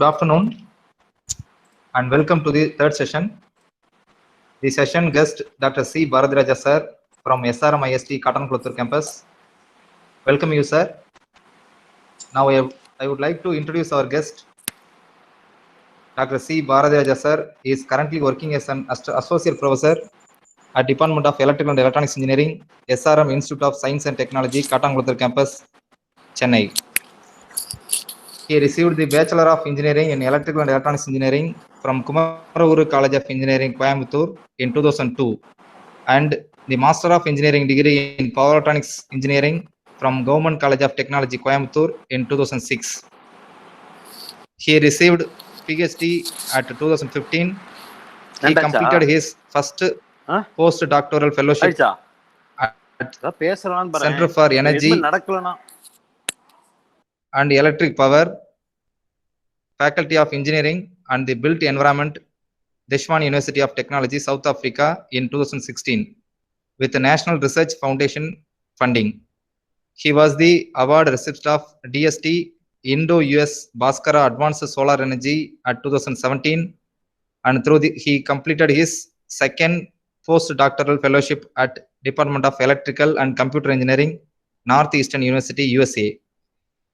Good afternoon and welcome to the third session. The session guest Dr. C. Bharadiraja sir from SRM IST Katankulattur campus. Welcome you, sir. Now I would like to introduce our guest. Dr. C. Bharadiraja sir is currently working as an associate professor at Department of Electrical and Electronics Engineering, SRM Institute of Science and Technology, Katankulattur campus, Chennai. He received the Bachelor of Engineering in Electrical and Electronics Engineering from Kumaraguru College of Engineering, Coimbatore in 2002 and the Master of Engineering degree in Power Electronics Engineering from Government College of Technology, Coimbatore in 2006. He received PhD at 2015. He completed his first postdoctoral fellowship at Center for Energy and Electric Power, Faculty of Engineering and the Built Environment, Deshwan University of Technology, South Africa in 2016 with the National Research Foundation funding. He was the award recipient of DST Indo-US Bhaskara Advanced Solar Energy at 2017 and he completed his second postdoctoral fellowship at Department of Electrical and Computer Engineering, Northeastern University, USA.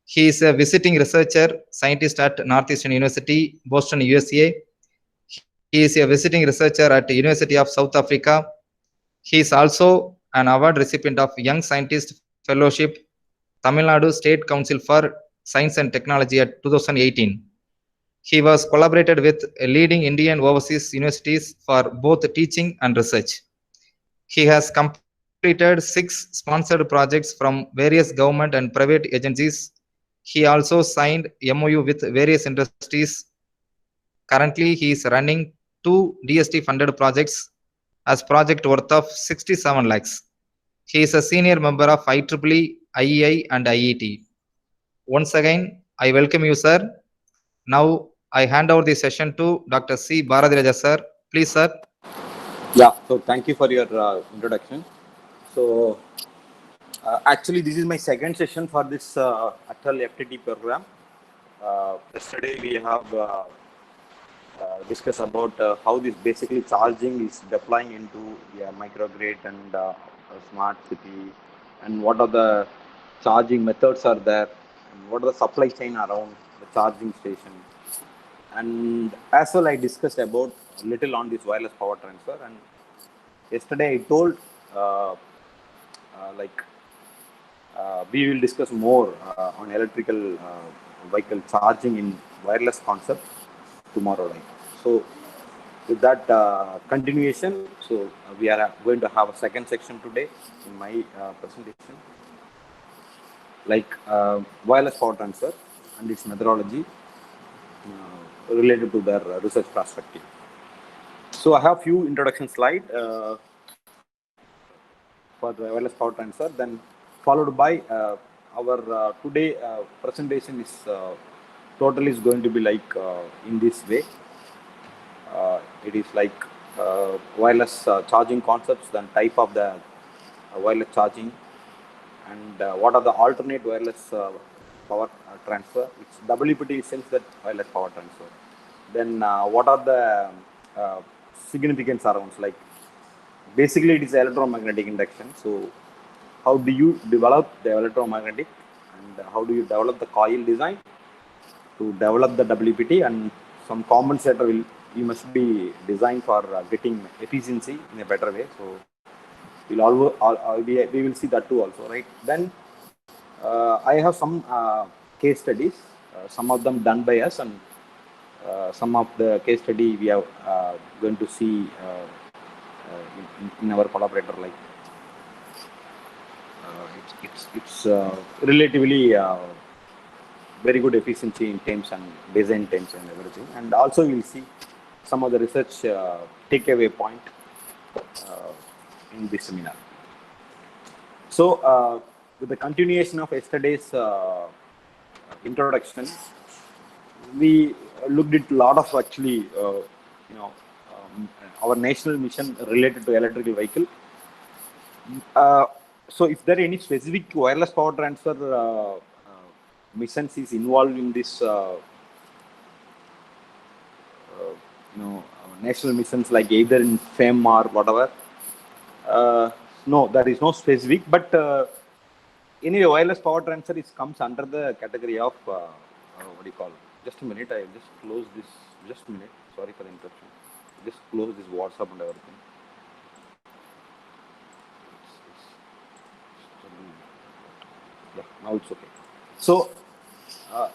He is a visiting researcher scientist at Northeastern University, Boston, USA. He is a visiting researcher at the University of South Africa. He is also an award recipient of Young Scientist Fellowship, Tamil Nadu State Council for Science and Technology at 2018. He was collaborated with leading Indian overseas universities for both teaching and research. He has completed 6 sponsored projects from various government and private agencies. He also signed MOU with various industries. Currently, he is running 2 DST funded projects as project worth of 67 lakhs. He is a senior member of IEEE, IEI and IET. Once again, I welcome you, sir. Now, I hand over the session to Dr. C. Bharadiraja, sir. Please, sir. Yeah, so thank you for your introduction. So, actually, this is my second session for this Atal FTT program. Yesterday, we have discussed about how this basically charging is deploying into microgrid and smart city, and what are the charging methods are there, and what are the supply chain around the charging station. And as well, I discussed about a little on this wireless power transfer. And yesterday, I told we will discuss more on electrical vehicle charging in wireless concept tomorrow night. So, with that continuation, so we are going to have a second section today in my presentation, like wireless power transfer and its methodology related to their research perspective. So I have few introduction slide for the wireless power transfer, then followed by our today presentation is totally is going to be like in this way. It is like wireless charging concepts, then type of the wireless charging, and what are the alternate wireless power transfer. It's WPT sense that wireless power transfer. Then what are the significance around, like basically it is electromagnetic induction. So how do you develop the electromagnetic, and how do you develop the coil design to develop the WPT, and some compensator you must be designed for getting efficiency in a better way. So we will see that too also, right? Then I have some case studies, some of them done by us, and some of the case study we are going to see in our collaborator. Like it's relatively very good efficiency in terms and design terms and everything. And also we'll see some of the research takeaway point in this seminar. So with the continuation of yesterday's introduction, we looked at a lot of actually our national mission related to electrical vehicle. So if there are any specific wireless power transfer missions is involved in this national missions like either in FEM or whatever. No, there is no specific, but anyway, wireless power transfer comes under the category of what do you call? Just a minute, I just close this. Just a minute. Sorry for the interruption. Just close this WhatsApp and everything. Yeah, now it's okay. So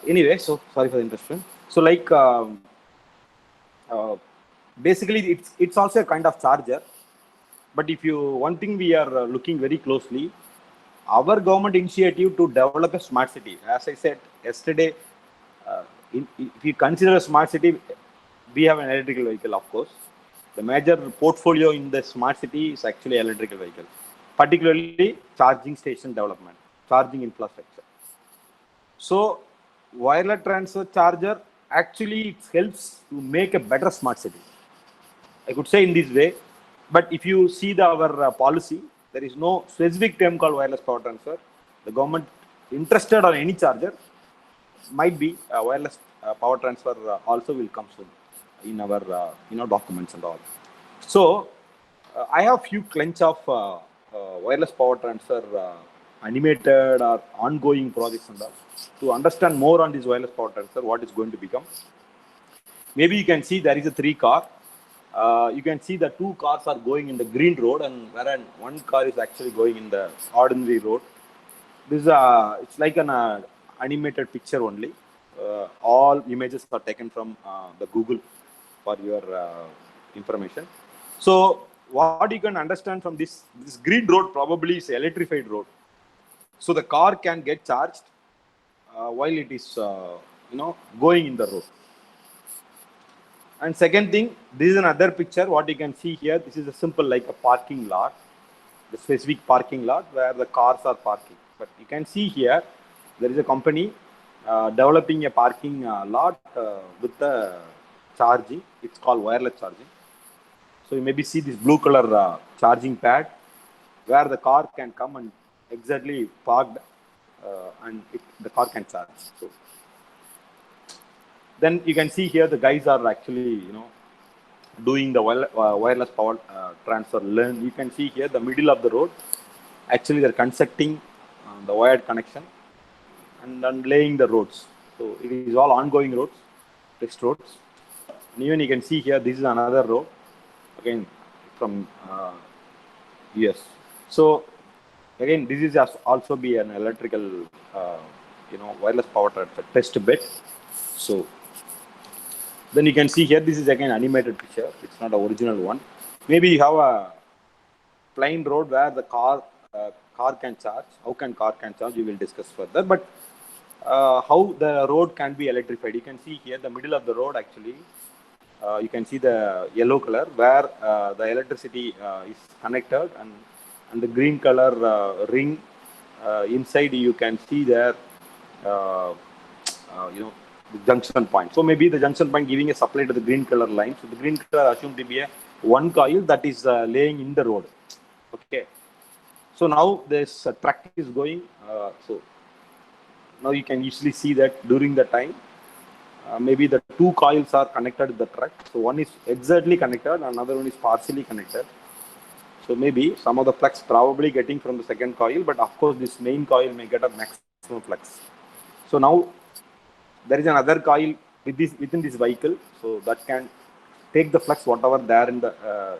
anyway, so sorry for the interruption. So like basically, it's also a kind of charger. But if you one thing we are looking very closely, our government initiative to develop a smart city. As I said yesterday, if you consider a smart city, we have an electrical vehicle, of course. The major portfolio in the smart city is actually electrical vehicle, particularly charging station development, charging infrastructure. So, wireless transfer charger actually it helps to make a better smart city. I could say in this way, but if you see our policy, there is no specific term called wireless power transfer. The government interested on any charger might be wireless power transfer also will come soon in our documents and all. So I have few clench of wireless power transfer animated or ongoing projects and all. To understand more on this wireless power transfer, what is going to become. Maybe you can see there is a 3 car. You can see the 2 cars are going in the green road, and whereas 1 car is actually going in the ordinary road. This is it's like an animated picture only. All images are taken from the Google for your information. So what you can understand from this green road probably is electrified road. So the car can get charged while it is going in the road. And second thing, this is another picture. What you can see here, this is a simple like a parking lot, the specific parking lot where the cars are parking. But you can see here, there is a company developing a parking lot with the charging. It's called wireless charging. So you maybe see this blue color charging pad where the car can come and exactly parked and the car can charge. So then you can see here the guys are actually doing the wireless power transfer learn. You can see here the middle of the road. Actually, they're constructing the wired connection and then laying the roads. So it is all ongoing roads, test roads. And even you can see here, this is another road, again from US. So again, this is also be an electrical, wireless power transfer test bed. So then you can see here, this is again animated picture. It's not an original one. Maybe you have a plain road where the car can charge. How can car can charge? We will discuss further. But how the road can be electrified? You can see here the middle of the road actually. You can see the yellow color where the electricity is connected, and the green color ring inside. You can see there, the junction point. So maybe the junction point giving a supply to the green color line. So the green color assumed to be a 1 coil that is laying in the road. Okay. So now this truck is going. So now you can easily see that during the time, maybe the 2 coils are connected to the truck. So one is exactly connected, another one is partially connected. So maybe some of the flux probably getting from the second coil, but of course this main coil may get a maximum flux. So now there is another coil within this vehicle, so that can take the flux whatever there in the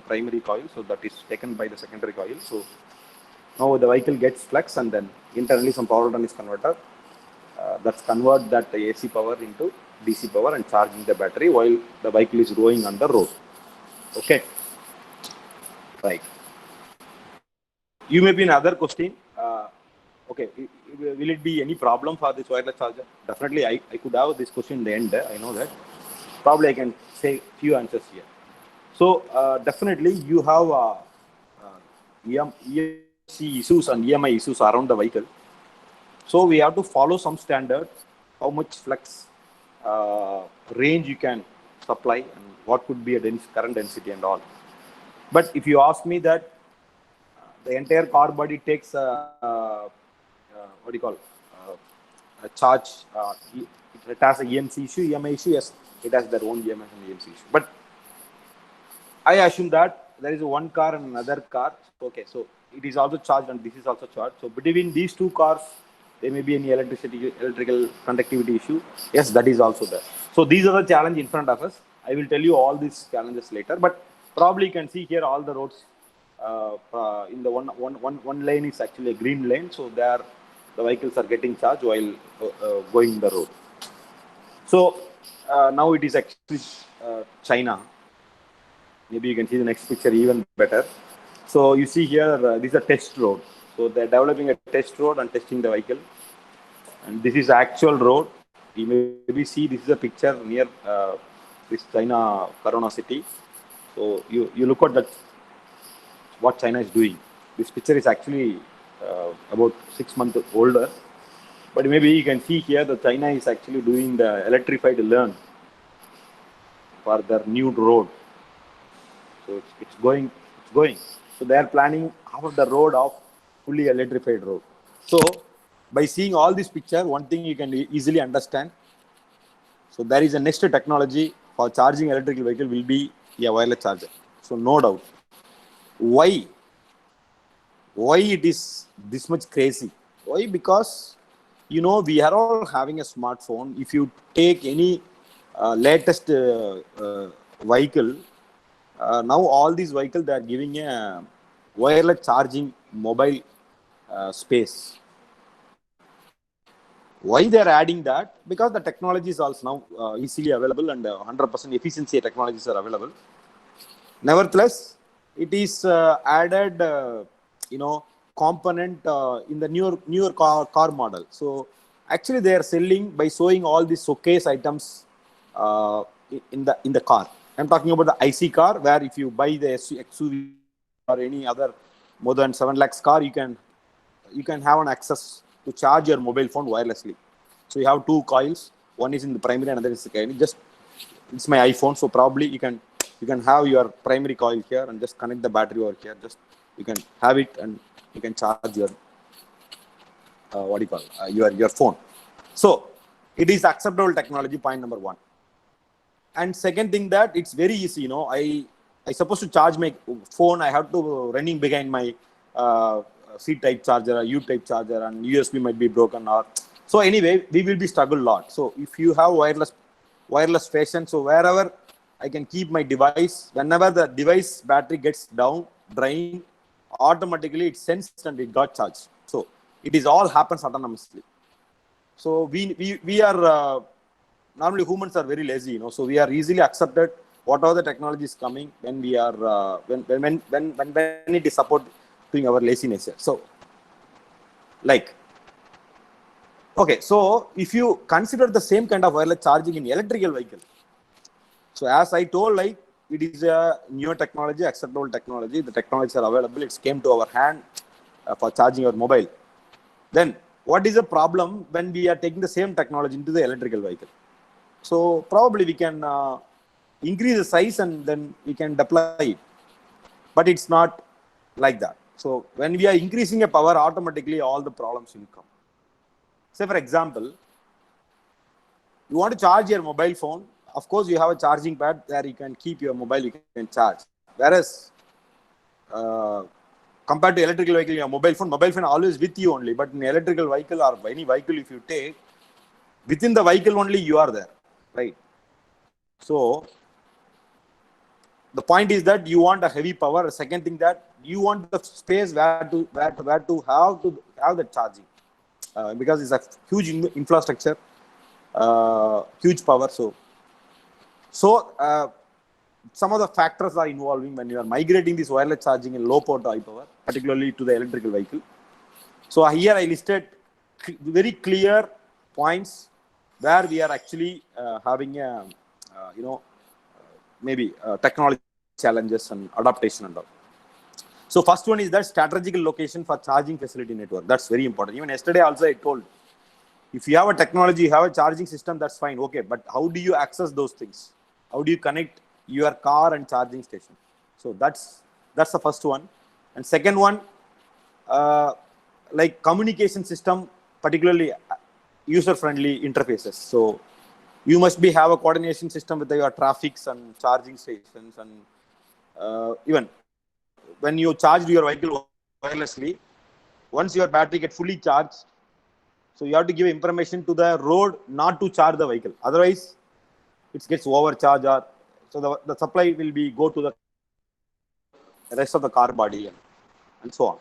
primary coil. So that is taken by the secondary coil. So now the vehicle gets flux, and then internally some power electronics converter that's convert that AC power into DC power and charging the battery while the vehicle is going on the road. Okay, right. You may be another question. Okay, will it be any problem for this wireless charger? Definitely, I could have this question in the end. I know that. Probably I can say few answers here. So definitely you have EMC issues and EMI issues around the vehicle. So we have to follow some standard, how much flux range you can supply and what could be a current density and all. But if you ask me that the entire car body takes a charge, it has a EMC issue, EMI issue, yes. it has their own EMS and EMC issue. But I assume that there is one car and another car. Okay, so it is also charged and this is also charged. So between these two cars, there may be any electrical conductivity issue. Yes, that is also there. So these are the challenge in front of us. I will tell you all these challenges later, but probably you can see here all the roads. In the one lane is actually a green lane, so there the vehicles are getting charged while going the road. So now it is actually China. Maybe you can see the next picture even better. So you see here, this is a test road. So they're developing a test road and testing the vehicle. And this is actual road. You maybe see this is a picture near this China Corona city. So you look at that, what China is doing. This picture is actually about 6 months older. But maybe you can see here that China is actually doing the electrified lane for their new road. So it's going. So they are planning half of the road of fully electrified road. So by seeing all this picture, one thing you can easily understand. So there is a next technology for charging electrical vehicle will be a wireless charger. So no doubt. Why it is this much crazy? Why? Because we are all having a smartphone. If you take any latest vehicle. Now all these vehicles, they are giving a wireless charging mobile space. Why they are adding that? Because the technology is also now easily available and 100% efficiency technologies are available. Nevertheless, it is added, component in the newer car model. So actually, they are selling by showing all these showcase items in the car. I'm talking about the IC car, where if you buy the XUV or any other more than 7 lakhs car, you can have an access to charge your mobile phone wirelessly. So you have two coils. One is in the primary, another is secondary. It's my iPhone, so probably you can have your primary coil here and just connect the battery over here. Just you can have it and you can charge your your phone. So it is acceptable technology. Point number one. And second thing, that it's very easy. I supposed to charge my phone. I have to running behind my C type charger, a U type charger, and USB might be broken. So anyway, we will be struggle a lot. So if you have wireless station, so wherever I can keep my device, whenever the device battery gets drained, automatically it sends and it got charged. So it is all happens autonomously. So we are. Normally humans are very lazy, so we are easily accepted whatever the technology is coming when we are when it is supporting our laziness. So okay, so if you consider the same kind of wireless charging in electrical vehicle, so as I told, it is a new technology, acceptable technology. The technologies are available. It's came to our hand for charging our mobile. Then what is the problem when we are taking the same technology into the electrical vehicle? So probably we can increase the size and then we can deploy it. But it's not like that. So when we are increasing a power, automatically all the problems will come. Say for example, you want to charge your mobile phone. Of course, you have a charging pad where you can keep your mobile, you can charge. Whereas compared to electrical vehicle, your mobile phone always with you only. But in electrical vehicle or any vehicle, if you take, within the vehicle only you are there. Right. So the point is that you want a heavy power. Second thing, that you want the space where to have the charging, because it's a huge infrastructure, huge power. So some of the factors are involving when you are migrating this wireless charging in low power to high power, particularly to the electrical vehicle. So here I listed very clear points where we are actually having maybe technology challenges and adaptation and all. So first one is that strategical location for charging facility network. That's very important. Even yesterday also I told, if you have a technology, you have a charging system, that's fine. Okay, but how do you access those things? How do you connect your car and charging station? So that's the first one. And second one, communication system, particularly user-friendly interfaces. So you must be have a coordination system with your traffics and charging stations, and even when you charge your vehicle wirelessly, once your battery gets fully charged, so you have to give information to the road not to charge the vehicle, otherwise it gets overcharged, or so the supply will be go to the rest of the car body, and so on.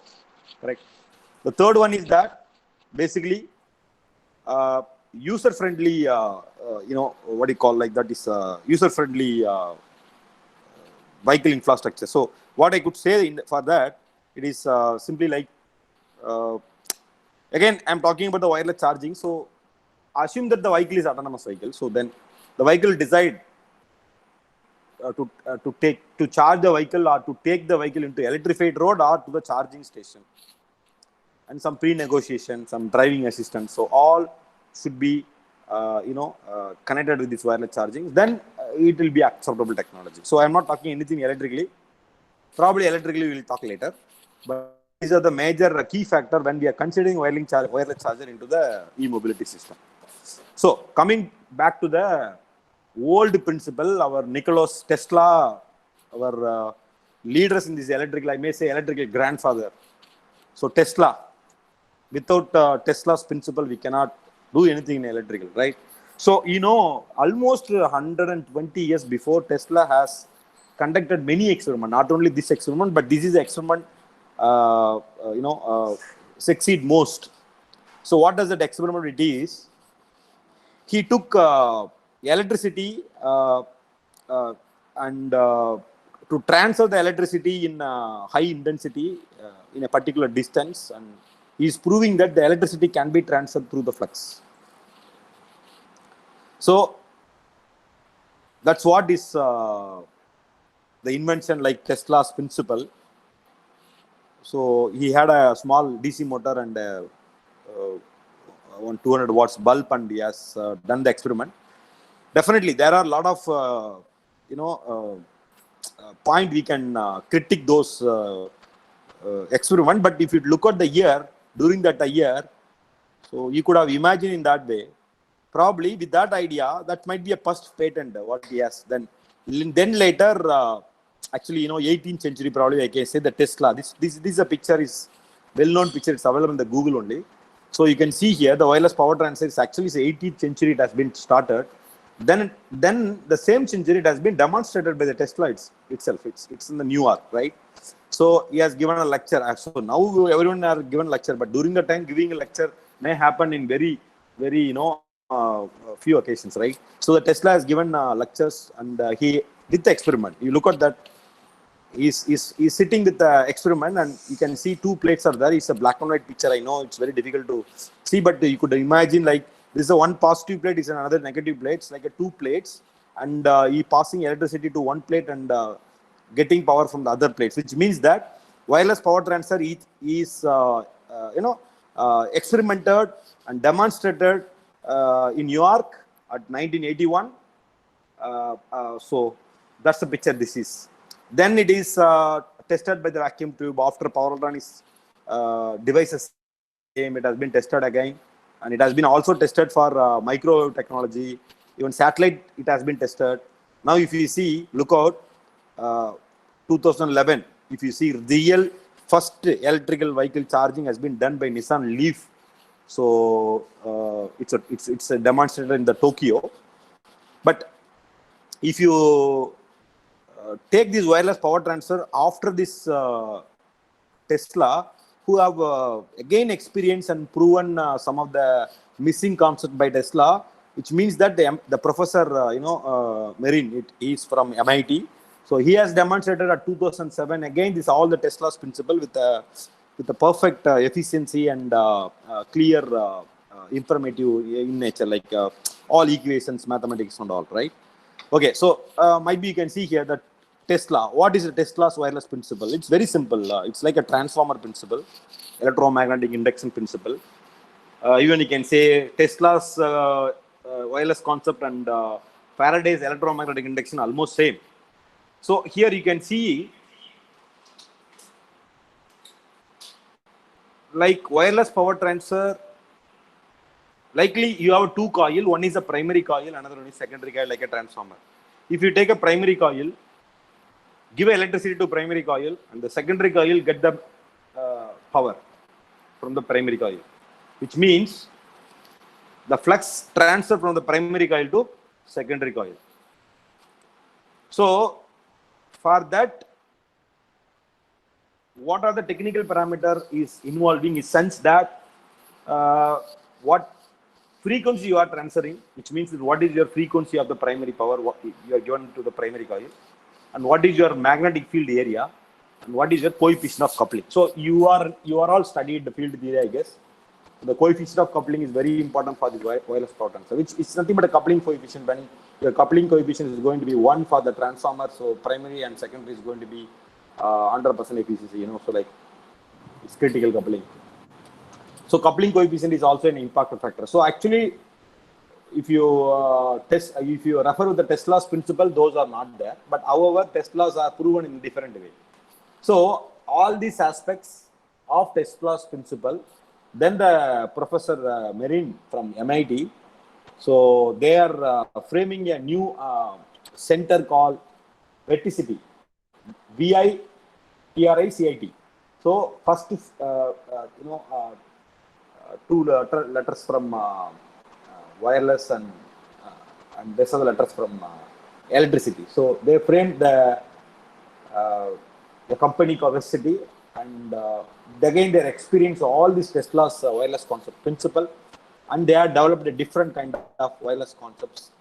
Correct. The third one is that basically user friendly, what do you call like that is user friendly vehicle infrastructure. So what I could say for that, it is simply like, uh, again I'm talking about the wireless charging. So assume that the vehicle is autonomous vehicle, so then the vehicle decide to charge the vehicle, or to take the vehicle into electrified road or to the charging station, and some pre-negotiation, some driving assistance. So all should be connected with this wireless charging. Then it will be acceptable technology. So I'm not talking anything electrically. Probably electrically we will talk later. But these are the major key factor when we are considering wireless charger into the e-mobility system. So coming back to the old principle, our Nicholas Tesla, our leaders in this electrical, I may say electrical grandfather. So Tesla, without Tesla's principle, we cannot do anything in electrical, right? So, almost 120 years before, Tesla has conducted many experiments, not only this experiment, but this is the experiment, succeed most. So what does that experiment it is? He took electricity and to transfer the electricity in high intensity in a particular distance, and he is proving that the electricity can be transferred through the flux. So that's what is the invention, like Tesla's principle. So he had a small DC motor and one 200 watts bulb, and he has done the experiment. Definitely there are a lot of point we can critique those experiment, but if you look at the year, during that year, so you could have imagined in that way. Probably with that idea, that might be a first patent what he has. Then later, actually 18th century, probably I can say the Tesla. This is a picture, is well-known picture. It's available in the Google only. So you can see here the wireless power transfer is actually 18th century it has been started. Then the same century it has been demonstrated by the Tesla itself. It's in the New York, right? So he has given a lecture. So now everyone are given lecture, but during the time giving a lecture may happen in very few occasions, right? So the Tesla has given lectures, and he did the experiment. You look at that. He's sitting with the experiment, and you can see two plates are there. It's a black and white picture. I know it's very difficult to see, but you could imagine like this is a one positive plate, is another negative plate. It's like a two plates, and he passing electricity to one plate and getting power from the other plates, which means that wireless power transfer is experimented and demonstrated in New York at 1981. So that's the picture this is. Then it is tested by the vacuum tube. After power electronics devices came, it has been tested again, and it has been also tested for microwave technology. Even satellite, it has been tested. Now if you see, look out, 2011, if you see, real first electrical vehicle charging has been done by Nissan Leaf. So it's a demonstrator in the Tokyo. But if you take this wireless power transfer after this Tesla, who have again experienced and proven some of the missing concept by Tesla, which means that the professor Marin, he is from MIT. So he has demonstrated at 2007 again this all the Tesla's principle with the perfect efficiency and clear informative in nature, like all equations, mathematics and all, right? Okay, so might be you can see here that Tesla, what is the Tesla's wireless principle? It's very simple. It's like a transformer principle, electromagnetic induction principle. Even you can say Tesla's wireless concept and Faraday's electromagnetic induction almost same. So here you can see like wireless power transfer likely you have two coil, one is a primary coil, another one is secondary coil, like a transformer. If you take a primary coil, give electricity to primary coil, and the secondary coil get the power from the primary coil, which means the flux transfer from the primary coil to secondary coil. So for that, what are the technical parameter is involving is sense that what frequency you are transferring, which means what is your frequency of the primary power, what you are given to the primary coil, and what is your magnetic field area, and what is your coefficient of coupling. So you are all studied the field theory, I guess. The coefficient of coupling is very important for the wireless power transfer, which is nothing but a coupling coefficient. When your coupling coefficient is going to be 1 for the transformer, so primary and secondary is going to be 100% efficiency, so like it's critical coupling. So coupling coefficient is also an impact factor. So actually, if you if you refer to the Tesla's principle, those are not there. But however, Tesla's are proven in a different way. So all these aspects of Tesla's principle, then the Professor Marine from MIT, so they are framing a new center called Verticity, VITRICIT. So first is two letters from wireless and rest of the letters from electricity. So they framed the company called Verticity, and again their experience all these Tesla's wireless concept principle, and they have developed a different kind of wireless concepts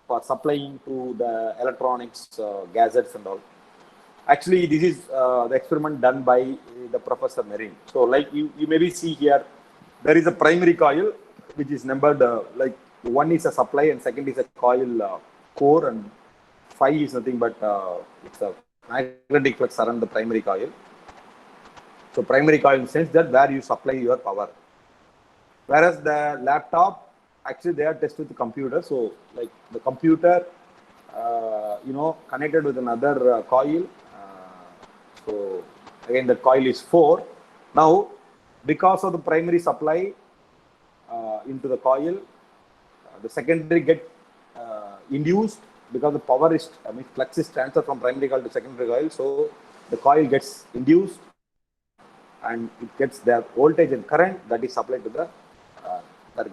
for supplying to the electronics, gadgets and all. Actually, this is the experiment done by the Professor Marine. So like you maybe see here, there is a primary coil which is numbered like one is a supply and second is a coil core, and 5 is nothing but it's a magnetic flux around the primary coil. So primary coil in the sense that where you supply your power. Whereas the laptop, actually they are tested with the computer. So like the computer, connected with another coil. So again, the coil is 4. Now, because of the primary supply into the coil, the secondary get induced because the power is, flux is transferred from primary coil to secondary coil. So the coil gets induced and it gets the voltage and current that is supplied to the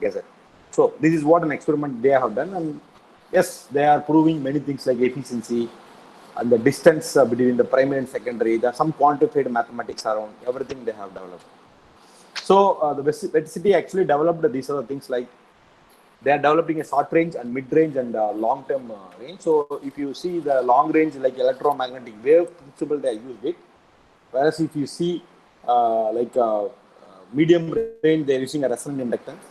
gadget. So this is what an experiment they have done, and yes, they are proving many things like efficiency and the distance between the primary and secondary. There are some quantified mathematics around everything they have developed. So the Verticity actually developed these other things, like they are developing a short range and mid range and long term range. So if you see the long range, like electromagnetic wave principle, they used it. Whereas if you see medium range, they are using a resonant inductance,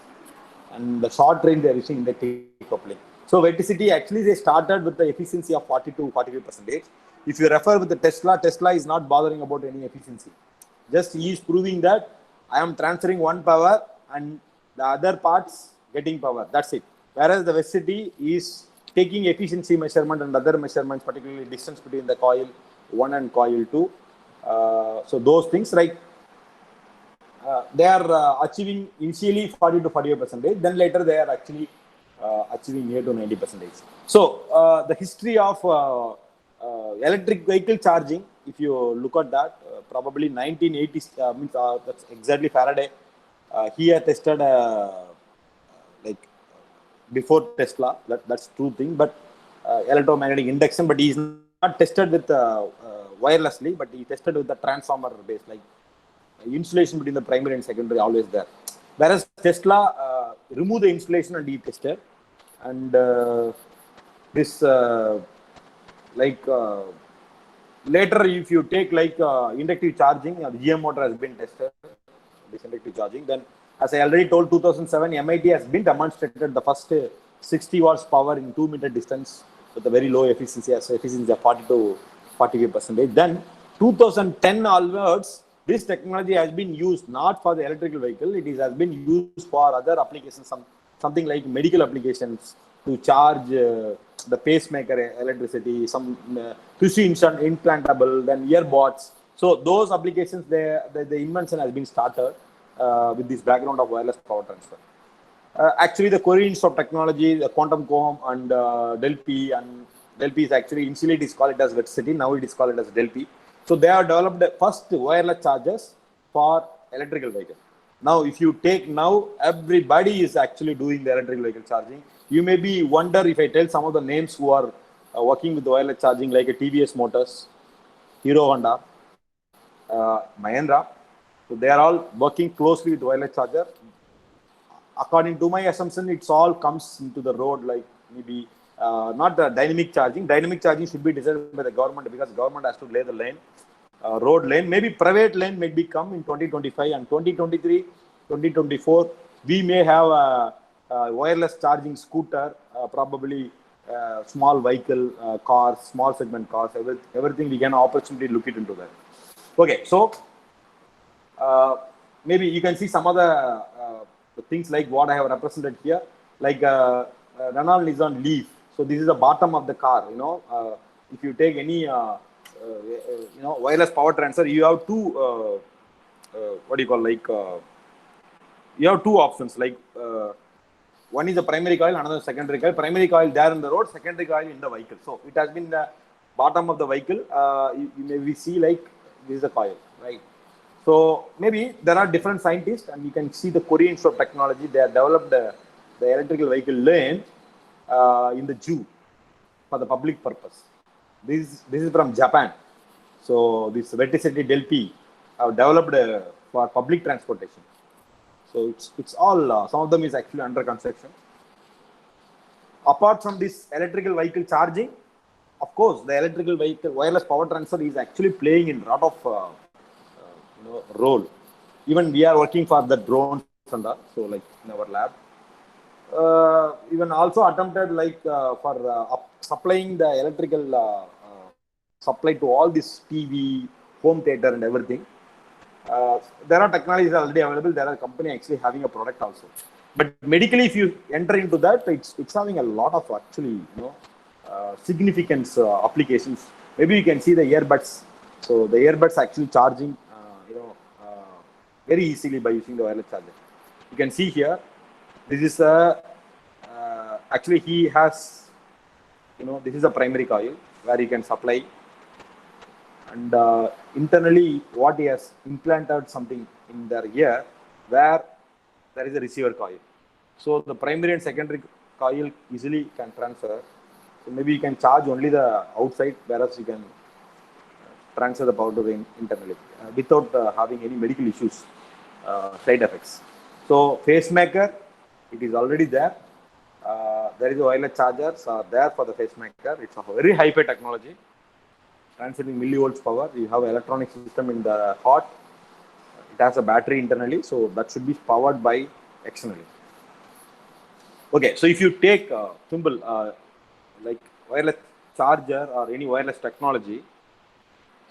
and the short range they are using inductive coupling. So Verticity actually they started with the efficiency of 40 to 45%. If you refer with the Tesla is not bothering about any efficiency. Just he is proving that I am transferring one power and the other parts getting power. That's it. Whereas the Verticity is taking efficiency measurement and other measurements, particularly distance between the coil 1 and coil 2. So those things, like they are achieving initially 40 to 45%. Then later they are actually achieving near to 90%. So the history of electric vehicle charging, if you look at that, probably 1980s, that's exactly Faraday. He had tested before Tesla, that's true thing, but electromagnetic induction, but he's not tested with wirelessly, but he tested with the transformer base, like insulation between the primary and secondary always there. Whereas Tesla removed the insulation and he tested, and this later if you take inductive charging, the GM motor has been tested, this inductive charging. Then as I already told, 2007 MIT has been demonstrated the first 60 watts power in 2 meter distance with a very low efficiency, as efficiency of 40 to 45%. Then 2010 onwards, this technology has been used not for the electrical vehicle, has been used for other applications, something like medical applications, to charge the pacemaker electricity, some tissue implantable, then earbuds. So those applications, the invention has been started with this background of wireless power transfer. Actually, the Korean Institute of Technology, the Quantum Com and Delphi, and Delphi is actually initially it is called it as Wet City. Now it is called it as Delphi. So they have developed the first wireless chargers for electrical vehicles. Now, if you take now, everybody is actually doing the electrical vehicle charging. You may be wonder if I tell some of the names who are working with wireless charging, like a TVS Motors, Hero Honda, Mahindra. So they are all working closely with wireless charger. According to my assumption, it's all comes into the road like maybe not the dynamic charging. Dynamic charging should be decided by the government because government has to lay the lane, road lane. Maybe private lane may be come in 2025 and 2023, 2024. We may have a wireless charging scooter, probably small vehicle cars, small segment cars. Everything we can opportunity look it into that. Okay, so maybe you can see some of the things like what I have represented here, like Renault Nissan Leaf. So this is the bottom of the car. If you take any wireless power transfer, you have two what do you call like you have two options. Like one is the primary coil, another secondary coil. Primary coil there in the road, secondary coil in the vehicle. So it has been the bottom of the vehicle. You maybe see like this is the coil, right? So maybe there are different scientists, and you can see the Korean Institute of Technology. They have developed the electrical vehicle lane in the Jew for the public purpose. This is from Japan. So this Verticity Delphi have developed for public transportation. So it's all some of them is actually under construction. Apart from this electrical vehicle charging, of course, the electrical vehicle wireless power transfer is actually playing in a lot of role. Even we are working for the drones and all, so like in our lab. Even also attempted like for supplying the electrical supply to all this TV, home theater and everything. There are technologies already available. There are company actually having a product also. But medically, if you enter into that, it's having a lot of actually significant applications. Maybe you can see the earbuds. So the earbuds actually charging very easily by using the wireless charger. You can see here, this is a actually he has this is a primary coil where you can supply, and internally what he has implanted something in their ear where there is a receiver coil. So the primary and secondary coil easily can transfer. So maybe you can charge only the outside, whereas you can transfer the power to the internally without having any medical issues, side effects. So pacemaker, it is already there. There is a wireless chargers are there for the pacemaker. It's a very high-pay technology, transferring millivolts power. You have electronic system in the heart. It has a battery internally, so that should be powered by externally. Okay, so if you take simple like wireless charger or any wireless technology,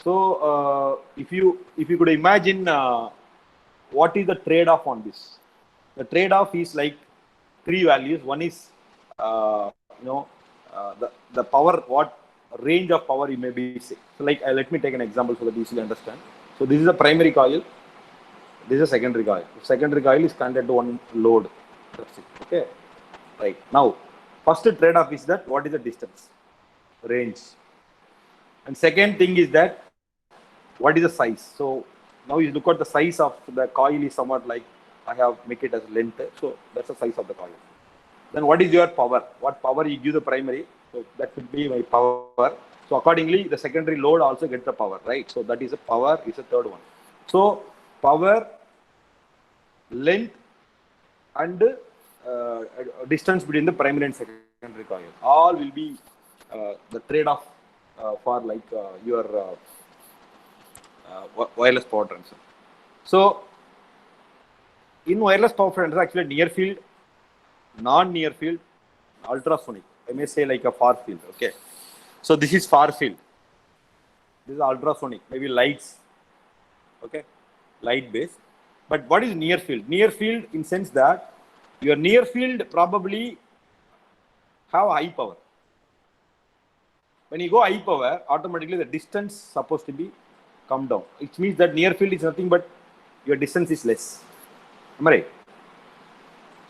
so if you could imagine what is the trade-off on this? The trade-off is like three values. One is the power, what range of power you may be say. So like let me take an example so that you easily understand. So this is a primary coil. This is a secondary coil. Secondary coil is connected to one load. That's it. Okay. Right. Now, first trade-off is that what is the distance, range, and second thing is that what is the size. So now you look at the size of the coil is somewhat like I have make it as length. So that's the size of the coil. Then what is your power? What power you give the primary? So that would be my power. So accordingly, the secondary load also gets the power, right? So that is a power is the third one. So power, length, and distance between the primary and secondary coil all will be the trade-off for like your wireless power transfer. So in wireless power transfer, actually near field, non-near field, ultrasonic. I may say like a far field. Okay. So this is far field. This is ultrasonic, maybe lights. Okay, light based. But what is near field? Near field in sense that your near field probably have high power. When you go high power, automatically the distance supposed to be come down. It means that near field is nothing but your distance is less. Am I right?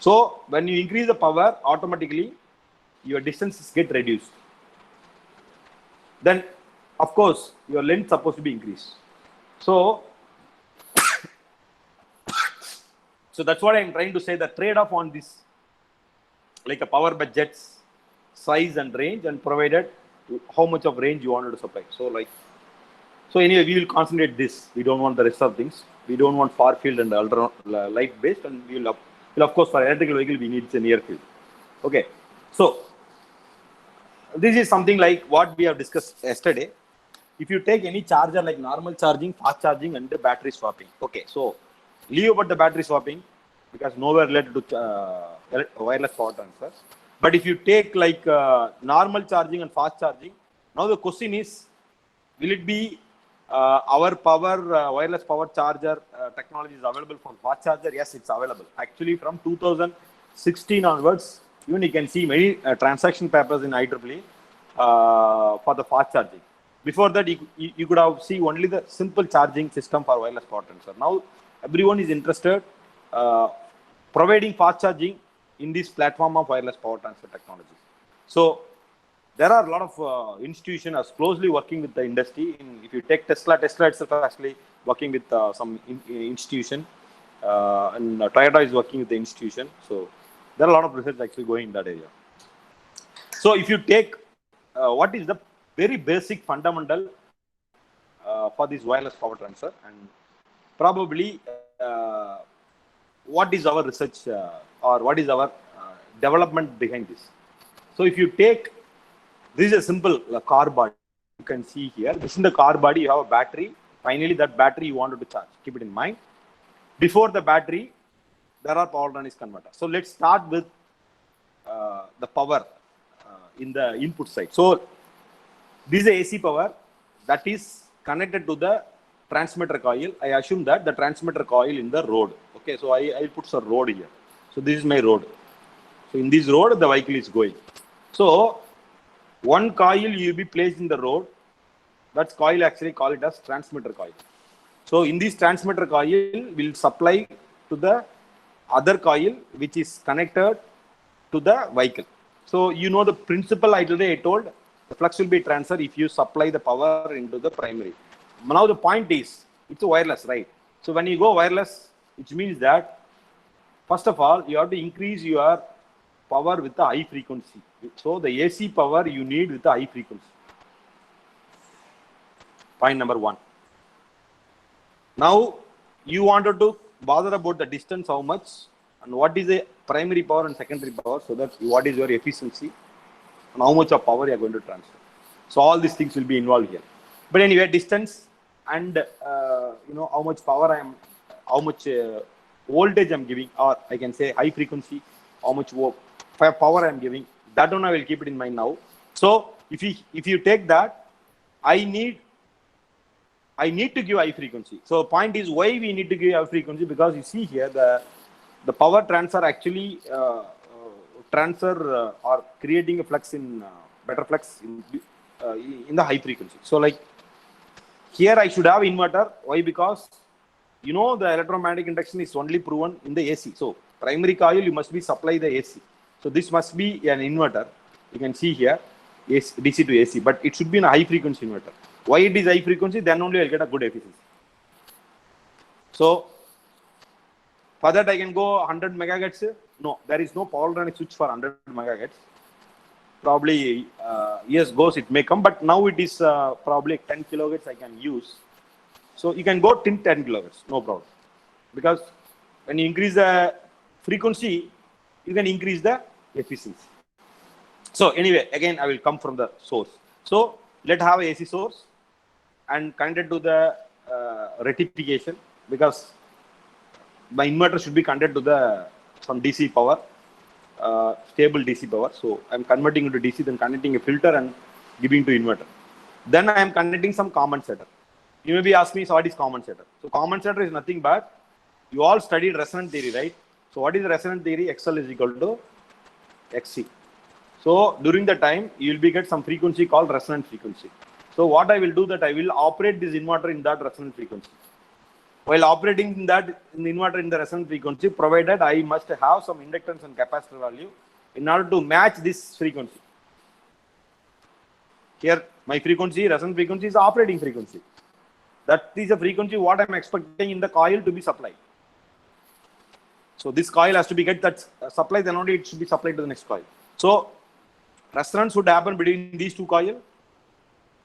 So when you increase the power, automatically your distances get reduced. Then of course your length supposed to be increased. So that's what I'm trying to say. The trade-off on this, like a power budgets, size and range, and provided how much of range you wanted to supply. So anyway, we will concentrate this. We don't want the rest of things. We don't want far field and ultra light based, and we'll of course for electrical vehicle we need a near field. Okay, so this is something like what we have discussed yesterday. If you take any charger like normal charging, fast charging, and the battery swapping. Okay, so leave about the battery swapping because nowhere related to wireless power transfer. But if you take like normal charging and fast charging, now the question is, will it be our power wireless power charger technology is available for fast charger? Yes, it's available. Actually, from 2016 onwards, even you can see many transaction papers in IEEE for the fast charging. Before that, you could have seen only the simple charging system for wireless power transfer. Now, everyone is interested providing fast charging in this platform of wireless power transfer technology. So there are a lot of institutions are closely working with the industry. If you take Tesla itself actually working with some institution, and Toyota is working with the institution. So there are a lot of research actually going in that area. So if you take what is the very basic fundamental for this wireless power transfer, and probably what is our research or what is our development behind this. So if you take, this is a simple car body. You can see here, this is the car body. You have a battery. Finally, that battery you wanted to charge. Keep it in mind. Before the battery, there are power transfer converters. So let's start with the power in the input side. So this is a AC power that is connected to the transmitter coil. I assume that the transmitter coil in the road. Okay, so I put some road here. So this is my road. So in this road, the vehicle is going. So one coil will be placed in the road. That's coil, actually call it as transmitter coil. So in this transmitter coil will supply to the other coil which is connected to the vehicle. So you know the principle I told, the flux will be transferred if you supply the power into the primary. Now the point is, it's a wireless, right? So when you go wireless, which means that first of all, you have to increase your power with the high frequency. So the AC power you need with the high frequency. Point number one. Now you wanted to bother about the distance, how much, and what is the primary power and secondary power, so that what is your efficiency and how much of power you are going to transfer. So all these things will be involved here. But anyway, distance and how much power how much voltage I'm giving, or I can say high frequency, how much power I'm giving. That one I will keep it in mind now. So if you take that, I need to give high frequency. So point is, why we need to give high frequency? Because you see here the power transfer actually transfer or creating a flux in better flux in the high frequency. So like here I should have inverter. Why? Because the electromagnetic induction is only proven in the AC. So primary coil you must be supply the AC. So this must be an inverter. You can see here DC to AC, but it should be in a high frequency inverter. Why it is high frequency? Then only I'll get a good efficiency. So for that I can go 100 megahertz. No, there is no power dynamic switch for 100 megahertz. Probably yes, goes it may come, but now it is probably 10 kilohertz I can use. So you can go till 10 kilohertz, no problem. Because when you increase the frequency, you can increase the efficiency. So anyway, again I will come from the source. So let's have a AC source and connected to the rectification, because my inverter should be connected to some DC power, stable DC power. So I'm converting into DC, then connecting a filter and giving to inverter. Then I am connecting some compensator. You may be asking me, so what is compensator? So compensator is nothing but, you all studied resonant theory, right? So what is resonant theory? XL is equal to XC. So during the time, you will be get some frequency called resonant frequency. So what I will do that I will operate this inverter in that resonant frequency. while operating in the inverter in the resonant frequency, provided I must have some inductance and capacitor value in order to match this frequency. Here, my frequency, resonant frequency, is the operating frequency. That is the frequency what I'm expecting in the coil to be supplied. So this coil has to be get that supply, then only it should be supplied to the next coil. So resonance would happen between these two coils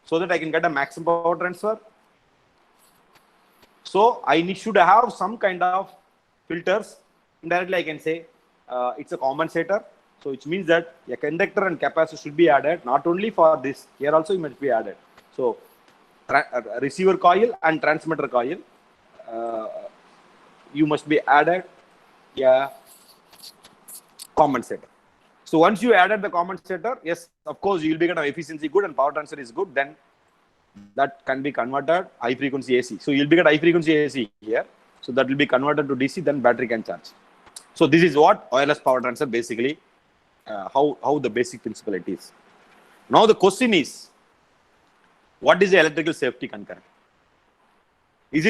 so that I can get a maximum power transfer. So I should have some kind of filters. Indirectly, I can say it's a compensator. So which means that a conductor and capacitor should be added, not only for this, here also it must be added. So receiver coil and transmitter coil, you must be added a compensator. So once you added the compensator, yes, of course, you will be getting efficiency good and power transfer is good, then that can be converted high frequency AC. So you'll be getting high frequency AC here. So that will be converted to DC, then battery can charge. So this is what wireless power transfer basically, how the basic principle it is. Now the question is, what is the electrical safety concurrent? This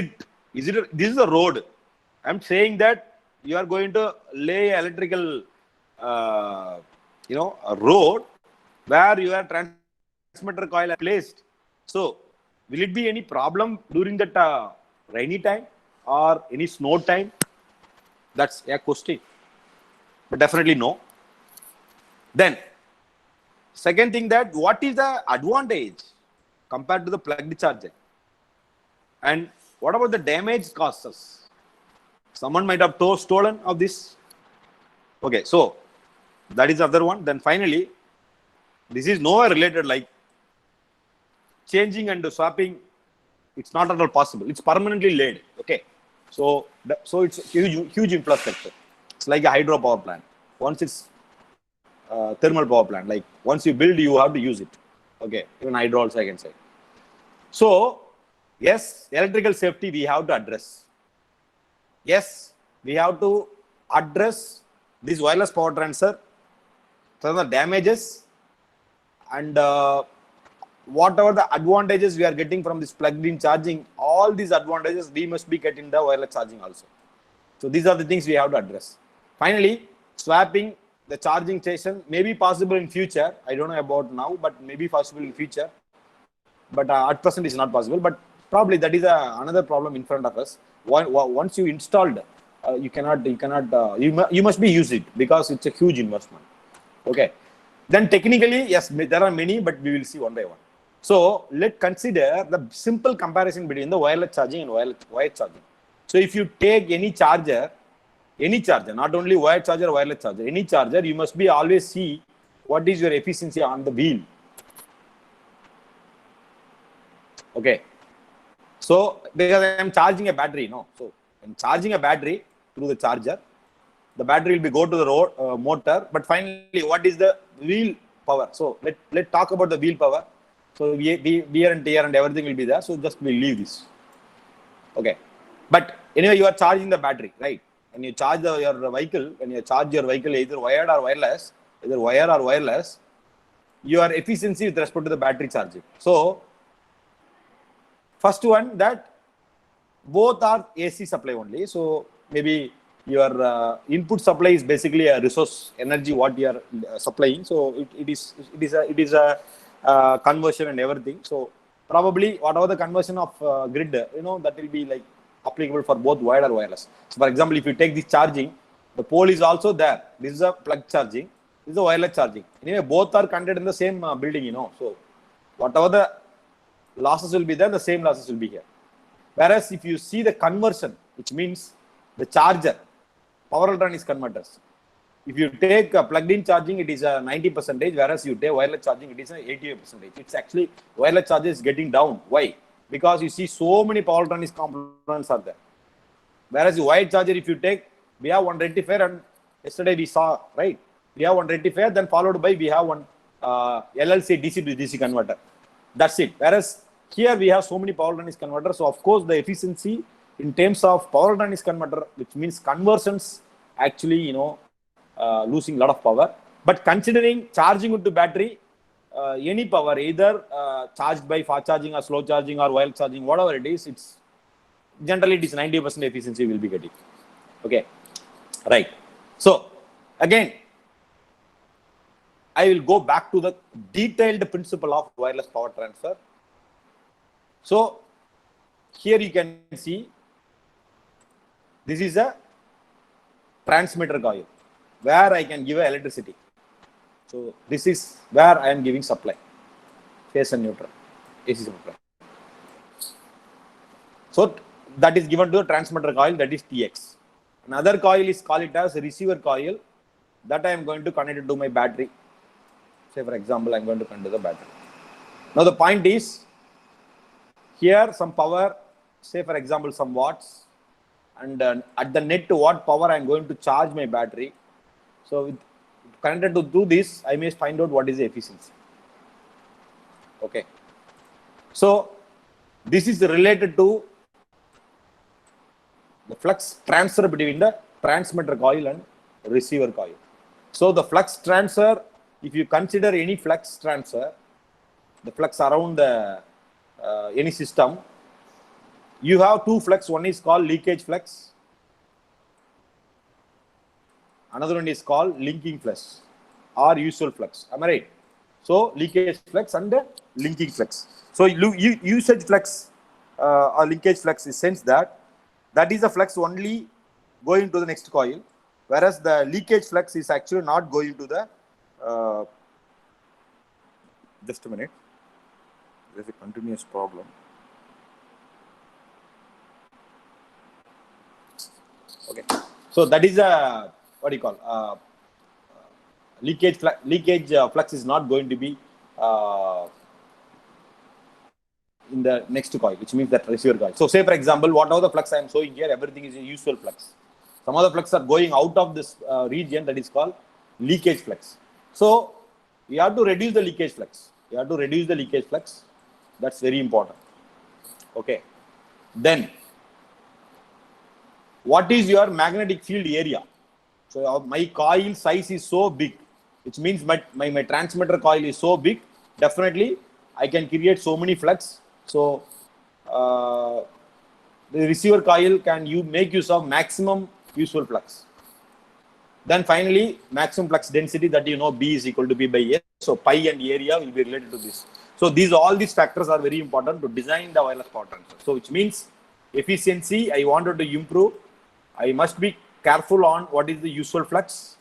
is a road. I'm saying that you are going to lay electrical, a road where your transmitter coil is placed. So will it be any problem during that rainy time or any snow time? That's a question. But definitely no. Then, second thing, that what is the advantage compared to the plugged charger? And what about the damage caused us? Someone might have stolen of this. Okay, so that is the other one. Then finally, this is nowhere related, like changing and swapping. It's not at all possible. It's permanently laid. Okay, so it's huge infrastructure. It's like a hydro power plant. Once it's thermal power plant, like once you build, you have to use it. Okay, even hydro also I can say. So yes, electrical safety we have to address. Yes, we have to address this wireless power transfer, some of the damages, and whatever the advantages we are getting from this plugged-in charging, all these advantages we must be getting the wireless charging also. So these are the things we have to address. Finally, swapping the charging station may be possible in future. I don't know about now, but maybe possible in future. But at present it's not possible. But probably that is another problem in front of us. Once you installed, you must be use it because it's a huge investment. Okay. Then technically, yes, there are many, but we will see one by one. So let's consider the simple comparison between the wireless charging and wired charging. So if you take any charger, not only wired charger, wireless charger, any charger, you must be always see what is your efficiency on the wheel. Okay. So because I am charging a battery, no. So I'm charging a battery through the charger. The battery will be go to the road motor, but finally, what is the wheel power? So let's talk about the wheel power. So wear and tear and everything will be there. So just we'll leave this. Okay. But anyway, you are charging the battery, right? When you charge your vehicle, either wired or wireless, your efficiency with respect to the battery charging. So first one, that both are AC supply only. So maybe your input supply is basically a resource energy what you are supplying. So it is a conversion and everything. So probably whatever the conversion of grid, that will be like applicable for both wired or wireless. So for example, if you take this charging, the pole is also there. This is a plug charging. This is a wireless charging. Anyway, both are contained in the same building, So whatever the losses will be there, the same losses will be here. Whereas if you see the conversion, which means the charger, power electronics converters. If you take plugged-in charging, it is a 90%, whereas you take wireless charging, it is a 88%. It's actually wireless charger is getting down. Why? Because you see so many power electronics components are there. Whereas the wired charger, if you take, we have one rectifier, and yesterday we saw, right? We have one rectifier, then followed by we have one LLC DC to DC converter. That's it. Whereas here we have so many power electronics converters. So of course the efficiency in terms of power electronics converter, which means conversions, actually losing a lot of power. But considering charging into battery, any power, either charged by fast charging or slow charging or wireless charging, whatever it is, it's generally it is 90% efficiency will be getting. Okay, right. So again, I will go back to the detailed principle of wireless power transfer. So here you can see this is a transmitter coil where I can give electricity. So this is where I am giving supply, phase and neutral, AC supply. So that is given to the transmitter coil, that is TX. Another coil is called it as a receiver coil that I am going to connect it to my battery. Say for example, I am going to connect to the battery. Now the point is, here some power, say for example some watts, and at the net watt power I am going to charge my battery. So with connected to do this, I may find out what is the efficiency. Okay. So this is related to the flux transfer between the transmitter coil and receiver coil. So the flux transfer, if you consider any flux transfer, the flux around the any system, you have two flux. One is called leakage flux. Another one is called linking flux or usual flux. Am I right? So leakage flux and linking flux. So usage flux or linkage flux is sense that is a flux only going to the next coil, whereas the leakage flux is actually not going to the just a minute. There's a continuous problem. Okay, so that is a what do you call leakage flux is not going to be in the next coil, which means that receiver coil. So say for example, whatever the flux I am showing here, everything is a usual flux. Some other flux are going out of this region, that is called leakage flux. So you have to reduce the leakage flux. That's very important. Okay. Then what is your magnetic field area? So my coil size is so big, which means my transmitter coil is so big. Definitely, I can create so many flux. So the receiver coil can make use of maximum usual flux. Then finally, maximum flux density, that B is equal to B by S. So pi and area will be related to this. So all these factors are very important to design the wireless power transfer. So which means efficiency, I wanted to improve. I must be careful on what is the usual flux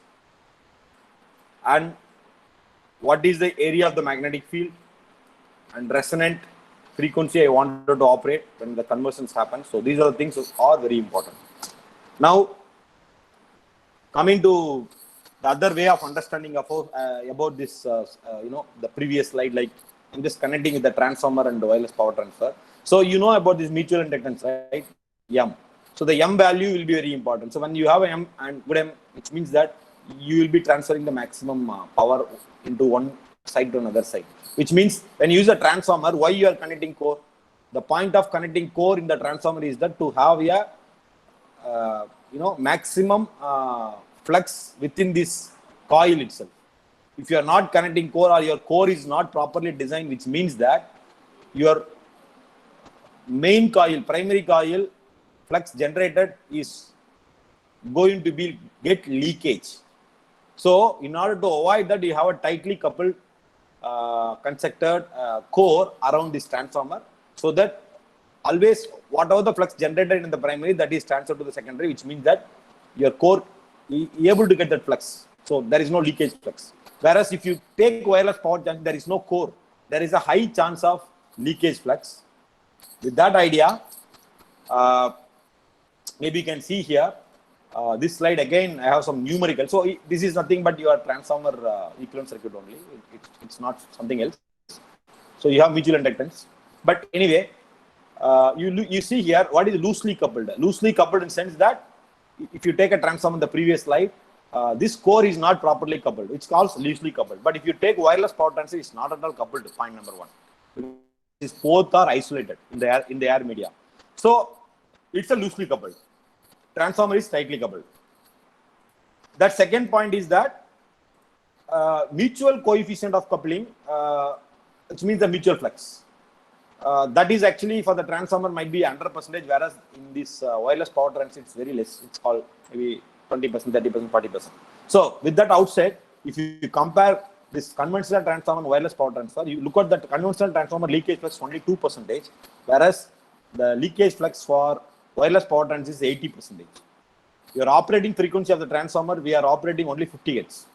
and what is the area of the magnetic field and resonant frequency I wanted to operate when the conversions happen. So these are the things that are very important. Now, coming to the other way of understanding about this, the previous slide, like I'm just connecting with the transformer and the wireless power transfer. So about this mutual inductance, right? M. So the M value will be very important. So when you have M and good M, which means that you will be transferring the maximum power into one side to another side. Which means when you use a transformer, why you are connecting core? The point of connecting core in the transformer is that to have a maximum flux within this coil itself. If you are not connecting core or your core is not properly designed, which means that your main coil, primary coil flux generated is going to get leakage. So in order to avoid that, you have a tightly coupled constructed core around this transformer, so that always whatever the flux generated in the primary, that is transferred to the secondary, which means that your core is able to get that flux. So there is no leakage flux. Whereas if you take wireless power junction, there is no core. There is a high chance of leakage flux. With that idea, maybe you can see here, this slide again, I have some numerical. So this is nothing but your transformer equivalent circuit only. It's not something else. So you have mutual inductance. But anyway, you see here what is loosely coupled. Loosely coupled in the sense that if you take a transformer in the previous slide, this core is not properly coupled. It's called loosely coupled. But if you take wireless power transfer, it's not at all coupled. Point number one. Both are isolated in the air media. So it's a loosely coupled. Transformer is tightly coupled. That second point is that mutual coefficient of coupling, which means the mutual flux. That is actually for the transformer might be 100%, whereas in this wireless power trans it's very less. It's called maybe 20%, 30%, 40%. So with that outset, if you compare this conventional transformer and wireless power transfer, you look at that conventional transformer leakage flux only 2%, whereas the leakage flux for wireless power trans is 80%. Your operating frequency of the transformer, we are operating only 50 Hz.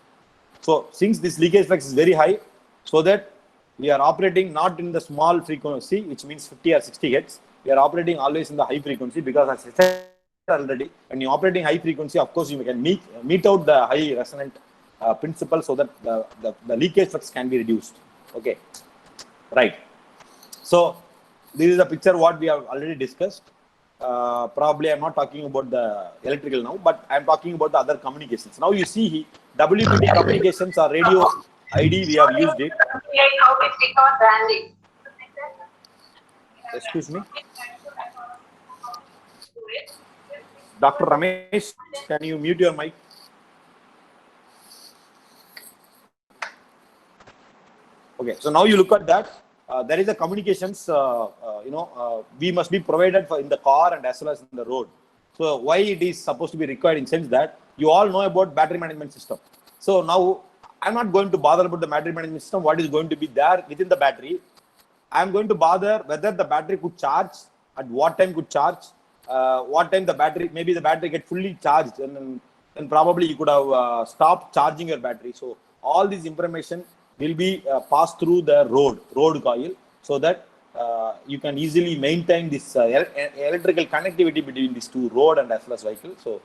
So since this leakage flux is very high, so that we are operating not in the small frequency, which means 50 or 60 Hz, we are operating always in the high frequency, because as I said already, when you're operating high frequency, of course, you can meet out the high resonant principle, so that the leakage flux can be reduced. Okay, right. So this is a picture what we have already discussed. Probably I'm not talking about the electrical now, but I'm talking about the other communications. Now you see WPT communications or radio ID, we have used it. Excuse me. Dr. Ramesh, can you mute your mic? Okay, so now you look at that. There is a communications, we must be provided for in the car and as well as in the road. So why it is supposed to be required, in sense that you all know about battery management system. So now I'm not going to bother about the battery management system, what is going to be there within the battery. I'm going to bother whether the battery could charge, at what time could charge, what time the battery, maybe the battery get fully charged, and then probably you could have stopped charging your battery. So all this information will be passed through the road coil, so that you can easily maintain this electrical connectivity between these two, road and as well as vehicle. So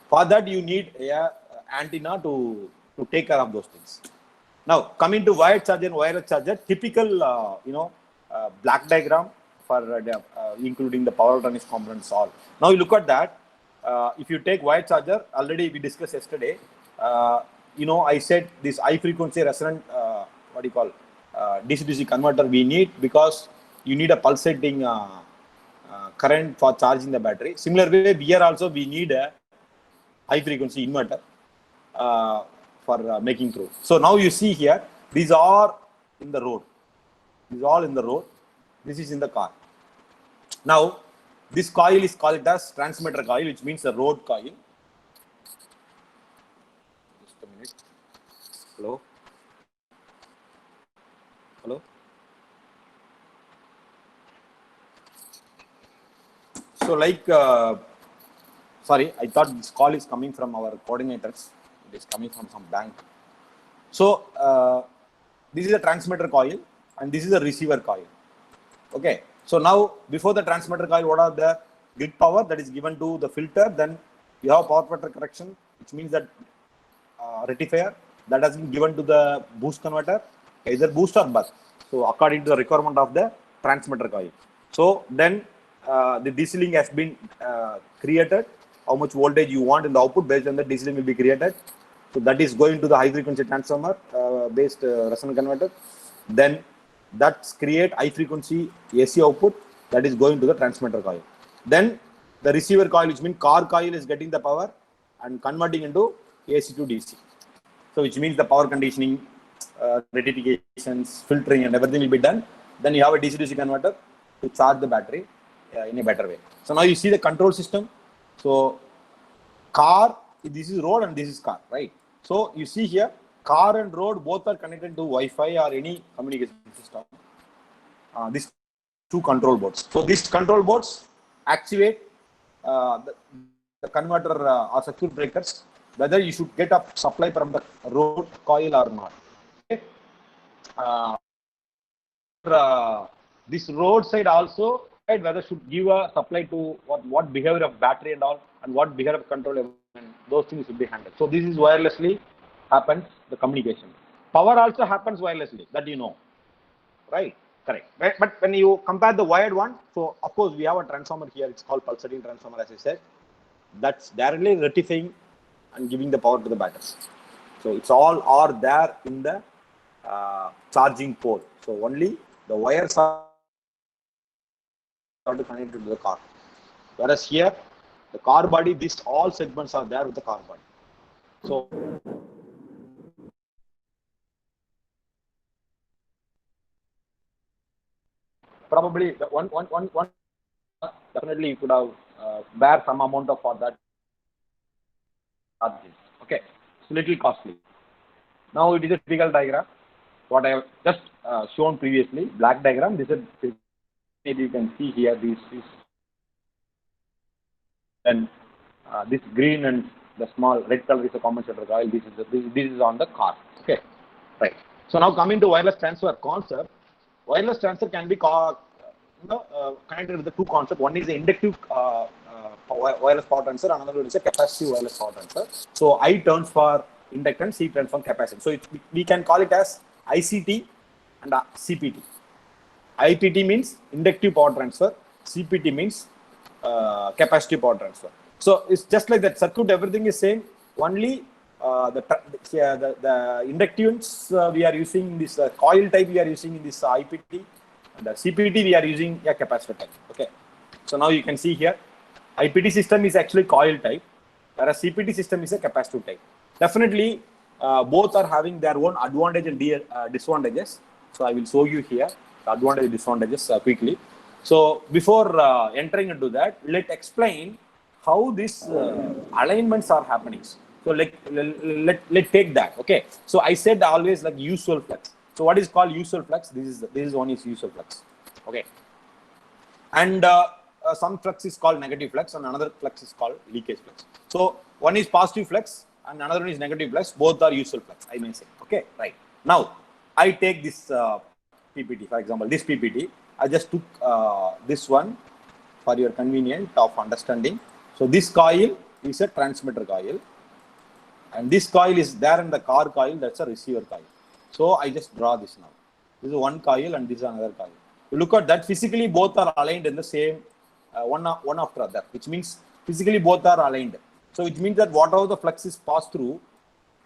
for that you need a antenna to take care of those things. Now coming to wired charger and wireless charger, typical black diagram for including the power electronics components all. Now you look at that. If you take wired charger, already we discussed yesterday. I said this high frequency resonant, DC-DC converter we need, because you need a pulsating current for charging the battery. Similar way, here also we need a high frequency inverter for making through. So now you see here, these are in the road. These are all in the road. This is in the car. Now, this coil is called as transmitter coil, which means the road coil. Just a minute. Hello? Hello? So sorry, I thought this call is coming from our coordinators. It is coming from some bank. So this is a transmitter coil and this is a receiver coil. Okay. So now before the transmitter coil, what are the grid power that is given to the filter? Then you have power factor correction, which means that rectifier that has been given to the boost converter, either boost or bus. So according to the requirement of the transmitter coil. So then the DC link has been created. How much voltage you want in the output, based on the DC link will be created. So that is going to the high frequency transformer based resonant converter. Then that's create high frequency AC output that is going to the transmitter coil. Then the receiver coil, which means car coil, is getting the power and converting into AC to DC. So which means the power conditioning, rectifications, filtering and everything will be done. Then you have a DC-DC converter to charge the battery in a better way. So now you see the control system. So car, this is road and this is car, right? So you see here, car and road both are connected to Wi-Fi or any communication system. These two control boards. So these control boards activate the converter or circuit breakers, whether you should get a supply from the road coil or not. Okay. This road side also, whether should give a supply to what behavior of battery and all, and what behavior of control, and those things should be handled. So this is wirelessly happens, the communication. Power also happens wirelessly, that you know, right? Correct. But when you compare the wired one, so of course we have a transformer here, it's called pulsating transformer, as I said. That's directly rectifying and giving the power to the battery. So it's all are there in the charging pole. So only the wires are connected to the car. Whereas here, the car body, these all segments are there with the car body. So probably the one definitely you could have bear some amount of for that charges. Okay, it's a little costly. Now it is a typical diagram. What I have just shown previously, black diagram. This is maybe you can see here. This is and this green and the small red color is a compensator coil. This is on the car. Okay, right. So now coming to wireless transfer concept. Wireless transfer can be connected with the two concepts. One is the inductive wireless power transfer, another one is a capacitive wireless power transfer. So I turns for inductance, C turns for capacitance. So we can call it as ICT and CPT. IPT means inductive power transfer, CPT means capacitive power transfer. So it's just like that circuit, everything is same. Only the inductance we are using in this coil type, we are using in this IPT, and the CPT we are using a capacitor type. Okay. So now you can see here, IPT system is actually coil type, whereas CPT system is a capacitive type. Definitely, both are having their own advantage and disadvantages. So I will show you here the advantage and disadvantages quickly. So before entering into that, let's explain how these alignments are happening. So let's take that. Okay. So I said always like usual flux. So what is called usual flux? This is one is usual flux. Okay. And some flux is called negative flux and another flux is called leakage flux. So one is positive flux and another one is negative flux. Both are usual flux, I may say. Okay, right. Now I take this PPT, for example, this PPT. I just took this one for your convenience of understanding. So this coil is a transmitter coil, and this coil is there in the car coil. That's a receiver coil. So I just draw this now. This is one coil and this is another coil. You look at that, physically both are aligned in the same one after other, which means physically both are aligned. So it means that whatever the fluxes pass through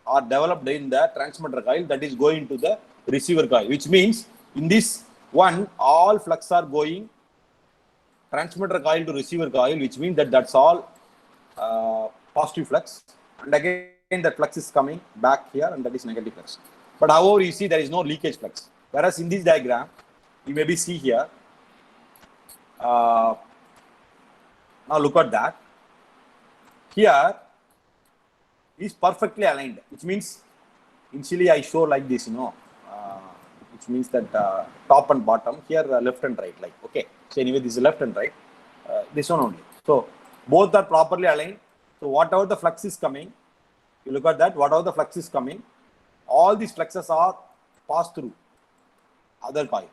are developed in the transmitter coil, that is going to the receiver coil, which means in this one all flux are going transmitter coil to receiver coil, which means that that's all positive flux, and again that flux is coming back here and that is negative flux. But however, you see there is no leakage flux, whereas in this diagram you maybe see here, now look at that, here is perfectly aligned, which means initially I show like this, which means that top and bottom, here left and right, like, okay. So anyway, this is left and right, this one only. So both are properly aligned. So whatever the flux is coming, you look at that, whatever the flux is coming, all these fluxes are passed through other coil.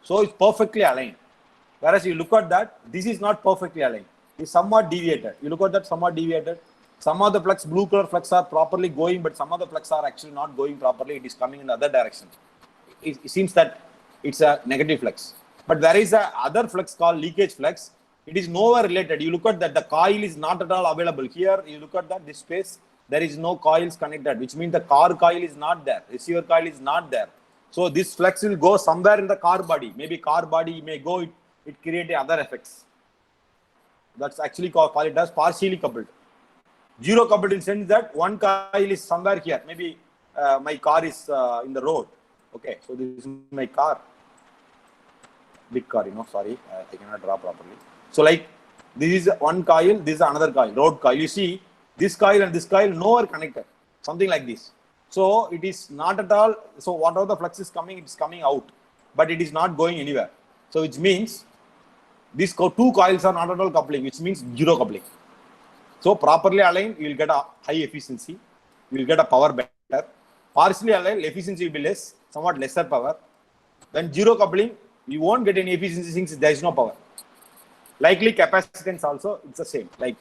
So it's perfectly aligned. Whereas you look at that, this is not perfectly aligned. It's somewhat deviated. You look at that, somewhat deviated. Some of the flux, blue color flux are properly going, but some of the flux are actually not going properly. It is coming in the other direction. It seems that it's a negative flux. But there is a other flux called leakage flux. It is nowhere related. You look at that, the coil is not at all available. Here, you look at that, this space, there is no coils connected, which means the car coil is not there. Receiver coil is not there. So this flux will go somewhere in the car body. Maybe car body may go, it create other effects. That's actually call it as partially coupled. Zero coupled in the sense that one coil is somewhere here. Maybe my car is in the road. Okay, so this is my car. Big car, sorry, I cannot draw properly. So like, this is one coil, this is another coil, road coil. You see, this coil and this coil nowhere connected. Something like this. So it is not at all, so whatever the flux is coming, it's coming out. But it is not going anywhere. So which means, these two coils are not at all coupling, which means zero coupling. So properly aligned, you will get a high efficiency. You will get a power better. Partially aligned, efficiency will be less, somewhat lesser power. When zero coupling, you won't get any efficiency since there is no power. Likely capacitance also, it's the same. Like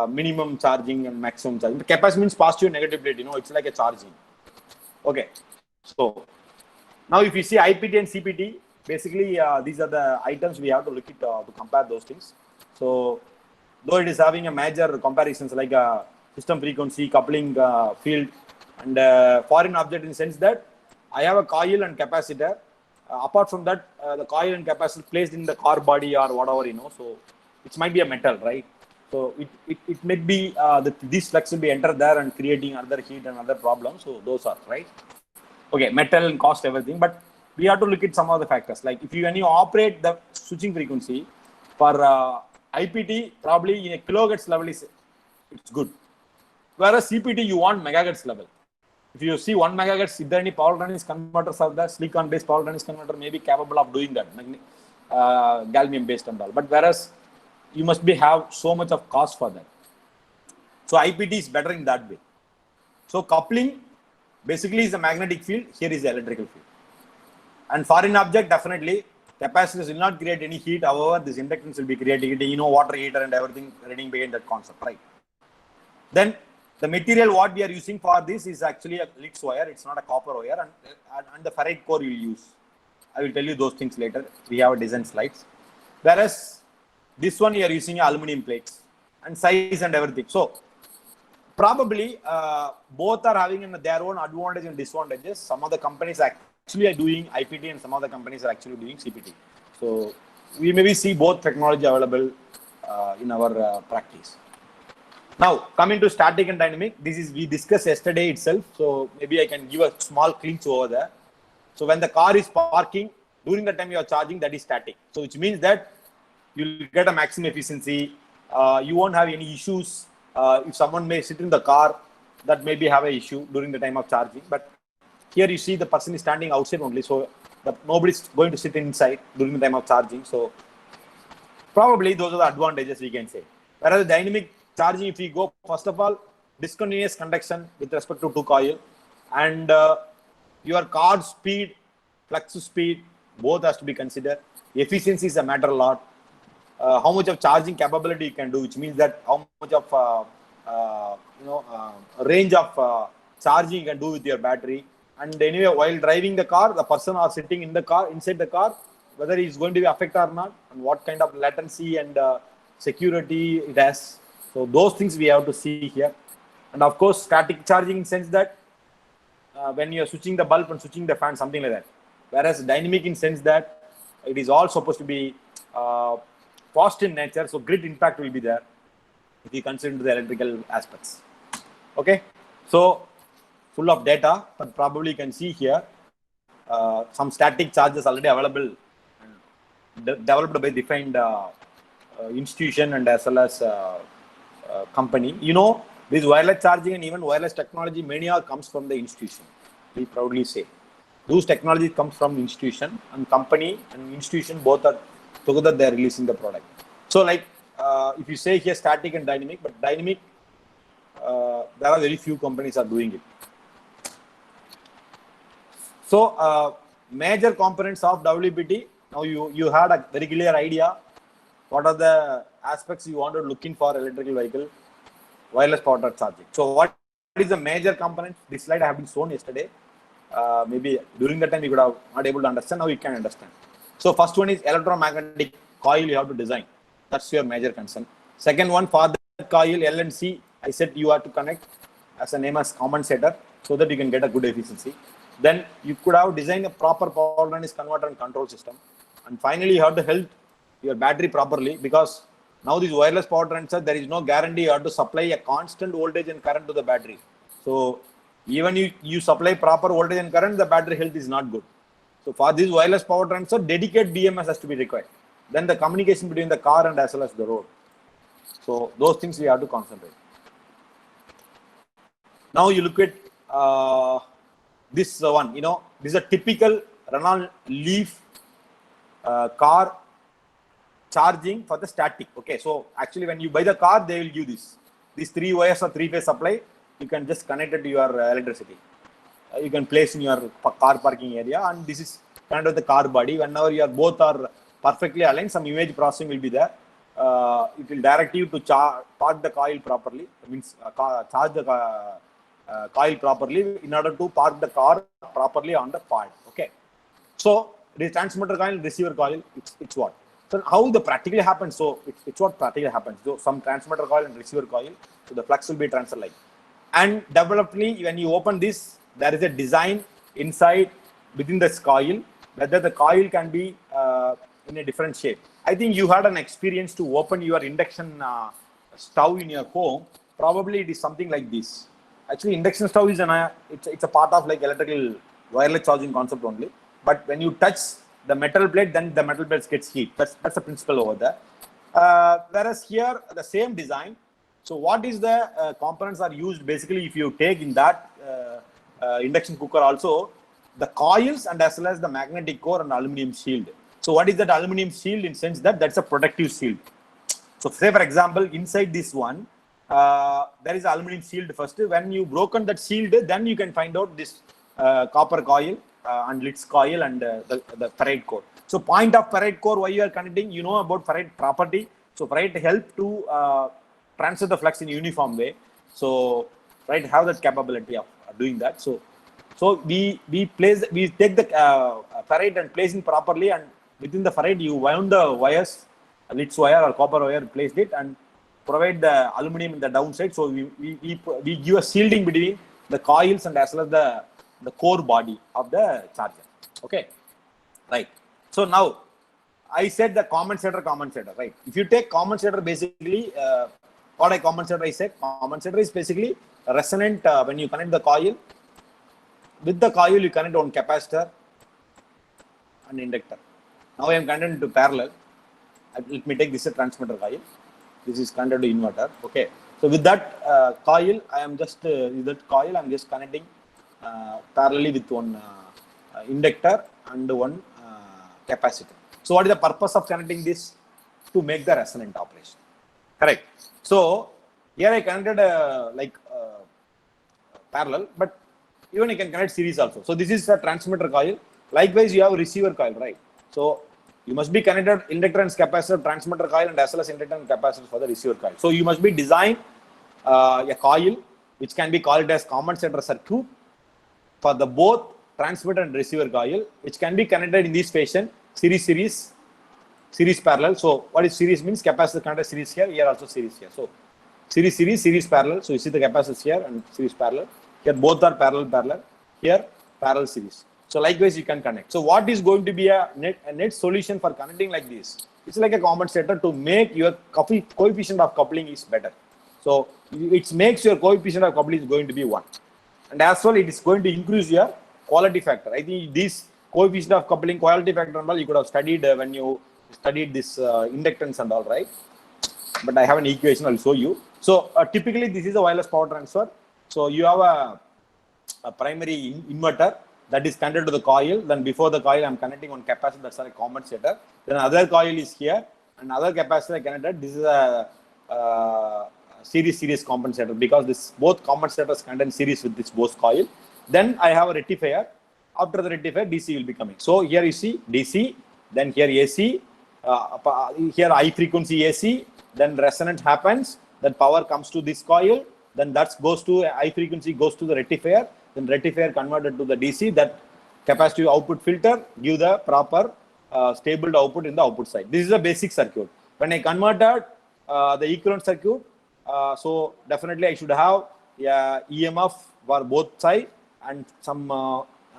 minimum charging and maximum charging. The capacitance means positive and negative plate, it's like a charging. Okay. So now if you see IPT and CPT, basically these are the items we have to look at to compare those things. So though it is having a major comparisons like system frequency, coupling field, and foreign object in the sense that I have a coil and capacitor. Apart from that, the coil and capacitor placed in the car body or whatever, so it might be a metal, right? So it may be this flux will be entered there and creating other heat and other problems. So those are right. Okay, metal and cost everything, but we have to look at some of the factors. Like when you operate the switching frequency for IPT, probably in a kilohertz level it's good. Whereas CPT, you want megahertz level. If you see 1 megahertz, if there any power transistor converters are there, silicon based power transistor converter may be capable of doing that, gallium based and all. But whereas you must have so much of cost for that. So IPT is better in that way. So coupling basically is the magnetic field. Here is the electrical field. And foreign object, definitely capacitors will not create any heat. However, this inductance will be creating it. You know, water heater and everything running behind that concept, right? Then the material what we are using for this is actually a Litz wire. It's not a copper wire, and the ferrite core you will use. I will tell you those things later. We have a design slides. Whereas this one you are using aluminum plates and size and everything. So probably both are having their own advantages and disadvantages. Some of the companies actually are doing IPT and some of the companies are actually doing CPT. So we maybe see both technology available in our practice. Now coming to static and dynamic, this is we discussed yesterday itself. So maybe I can give a small glimpse over there. So when the car is parking, during the time you are charging, that is static. So which means that you will get a maximum efficiency. You won't have any issues. If someone may sit in the car, that maybe have an issue during the time of charging. But here you see the person is standing outside only. So nobody is going to sit inside during the time of charging. So probably those are the advantages we can say. Whereas the dynamic charging, if we go, first of all, discontinuous conduction with respect to 2 coil, and your car speed, flux speed, both has to be considered. Efficiency is a matter a lot. How much of charging capability you can do, which means that how much of range of charging you can do with your battery. And anyway, while driving the car, the person are sitting in the car, inside the car, whether he is going to be affected or not, and what kind of latency and security it has. So those things we have to see here. And of course, static charging in sense that when you are switching the bulb and switching the fan, something like that. Whereas dynamic in sense that it is all supposed to be fast in nature, so grid impact will be there if you consider the electrical aspects. Okay, so full of data, but probably you can see here some static charges already available and developed by defined institution and as well as company. You know, this wireless charging and even wireless technology, many are comes from the institution. We proudly say those technologies comes from institution, and company and institution both are together. They are releasing the product. So like if you say here static and dynamic, but dynamic there are very few companies are doing it. So major components of WPT. Now you had a very clear idea what are the aspects you want to look in for electrical vehicle wireless power charging. So what is the major component? This slide I have been shown yesterday. Maybe during the time you could have not able to understand. Now you can understand. So first one is electromagnetic coil you have to design. That's your major concern. Second one, for the coil L and C, I said you have to connect as a name as compensator so that you can get a good efficiency. Then you could have designed a proper power transistor converter and control system. And finally, you have to help your battery properly, because now this wireless power transistor, there is no guarantee you have to supply a constant voltage and current to the battery. So even you supply proper voltage and current, the battery health is not good. So for this wireless power transistor, dedicated BMS has to be required. Then the communication between the car and as well as the road. So those things we have to concentrate. Now you look at this one, you know, this is a typical Renault Leaf car charging for the static. Okay, so actually when you buy the car, they will give these 3 wires or 3-phase supply. You can just connect it to your electricity. You can place in your car parking area, and this is kind of the car body. Whenever you are both are perfectly aligned, some image processing will be there. It will direct you to park the coil properly. It means charge the coil properly in order to park the car properly on the part. Okay, so the transmitter coil, receiver coil, it's what. So how the practically happens? So it's what practically happens. So some transmitter coil and receiver coil, so the flux will be transferred like. And developedly, when you open this, there is a design inside within this coil, whether the coil can be in a different shape. I think you had an experience to open your induction stove in your home. Probably it is something like this. Actually, induction stove is it's a part of like electrical wireless charging concept only. but when you touch the metal plate, then the metal plate gets heat. That's the principle over there. Whereas here, the same design. So what is the components are used basically? If you take in that induction cooker also, the coils and as well as the magnetic core and aluminum shield. So what is that aluminum shield? In sense that that's a protective shield. So say for example, inside this one, there is aluminum shield first. When you broken that shield, then you can find out this copper coil and Litz coil and the ferrite core. So point of ferrite core, why you are connecting, you know about ferrite property. So ferrite help to transfer the flux in a uniform way. So ferrite have that capability of doing that. So we take the ferrite and place it properly, and within the ferrite you wound the wires, Litz wire or copper wire, placed it and provide the aluminum in the downside. So we give a shielding between the coils and as well as the core body of the charger. Okay, right. So now I said the compensator, right? If you take compensator, basically what I compensator, I said compensator is basically a resonant. When you connect the coil, with the coil you connect one capacitor and inductor. Now I am connected to parallel. Let me take this a transmitter coil. This is connected to inverter. Okay. So with that coil, I am just connecting parallelly with one inductor and one capacitor. So what is the purpose of connecting this? To make the resonant operation. Correct. So here I connected parallel, but even you can connect series also. So this is a transmitter coil. Likewise, you have receiver coil, right? So you must be connected inductor and capacitor, transmitter coil, and as well as inductor and capacitor for the receiver coil. So you must be design a coil which can be called as compensator circuit for the both transmitter and receiver coil, which can be connected in this fashion: series, parallel. So what is series means? Capacitor connected series here also series here. So series, parallel. So you see the capacitors here and series parallel. Here both are parallel. Here parallel series. So likewise you can connect. So what is going to be a net solution for connecting like this? It's like a compensator to make your coefficient of coupling is better. So it makes your coefficient of coupling is going to be 1. And as well, it is going to increase your quality factor. I think this coefficient of coupling, quality factor and all, you could have studied when you studied this inductance and all, right? But I have an equation, I'll show you. So typically this is a wireless power transfer. So you have a primary inverter that is connected to the coil. Then before the coil, I'm connecting one capacitor, that's a compensator. Then other coil is here and other capacitor connected. This is a series compensator, because this both compensators contain series with this both coil. Then I have a rectifier. After the rectifier, DC will be coming. So here you see DC, then here AC, here high frequency AC, then resonance happens, then power comes to this coil, then that goes to high frequency, goes to the rectifier, then rectifier converted to the DC, that capacitive output filter give the proper stable output in the output side. This is a basic circuit. When I converted the equivalent circuit, so definitely I should have EMF for both sides and some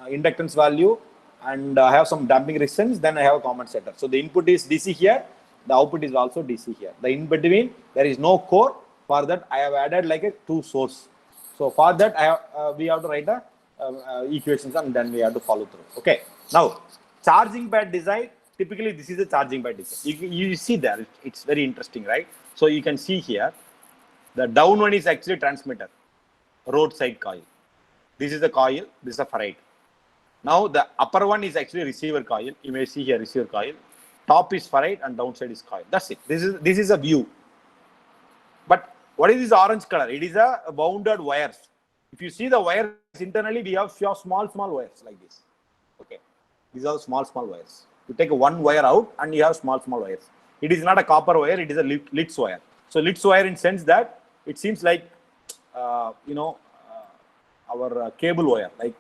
inductance value, and I have some damping resistance. Then I have a compensator. So the input is DC here, the output is also DC here. The in between there is no core. For that I have added like a 2 source. So for that I have, we have to write the equations and then we have to follow through. Okay. Now charging pad design. Typically this is a charging pad design. You see there, it's very interesting, right? So you can see here, the down one is actually transmitter, roadside coil. This is the coil, this is a ferrite. Now the upper one is actually receiver coil. You may see here receiver coil. Top is ferrite and downside is coil. That's it. This is a view. But what is this orange color? It is a bounded wires. If you see the wires internally, we have small wires like this. Okay. These are small wires. You take one wire out and you have small wires. It is not a copper wire, it is a Litz wire. So Litz wire in sense that it seems like, our cable wire. Like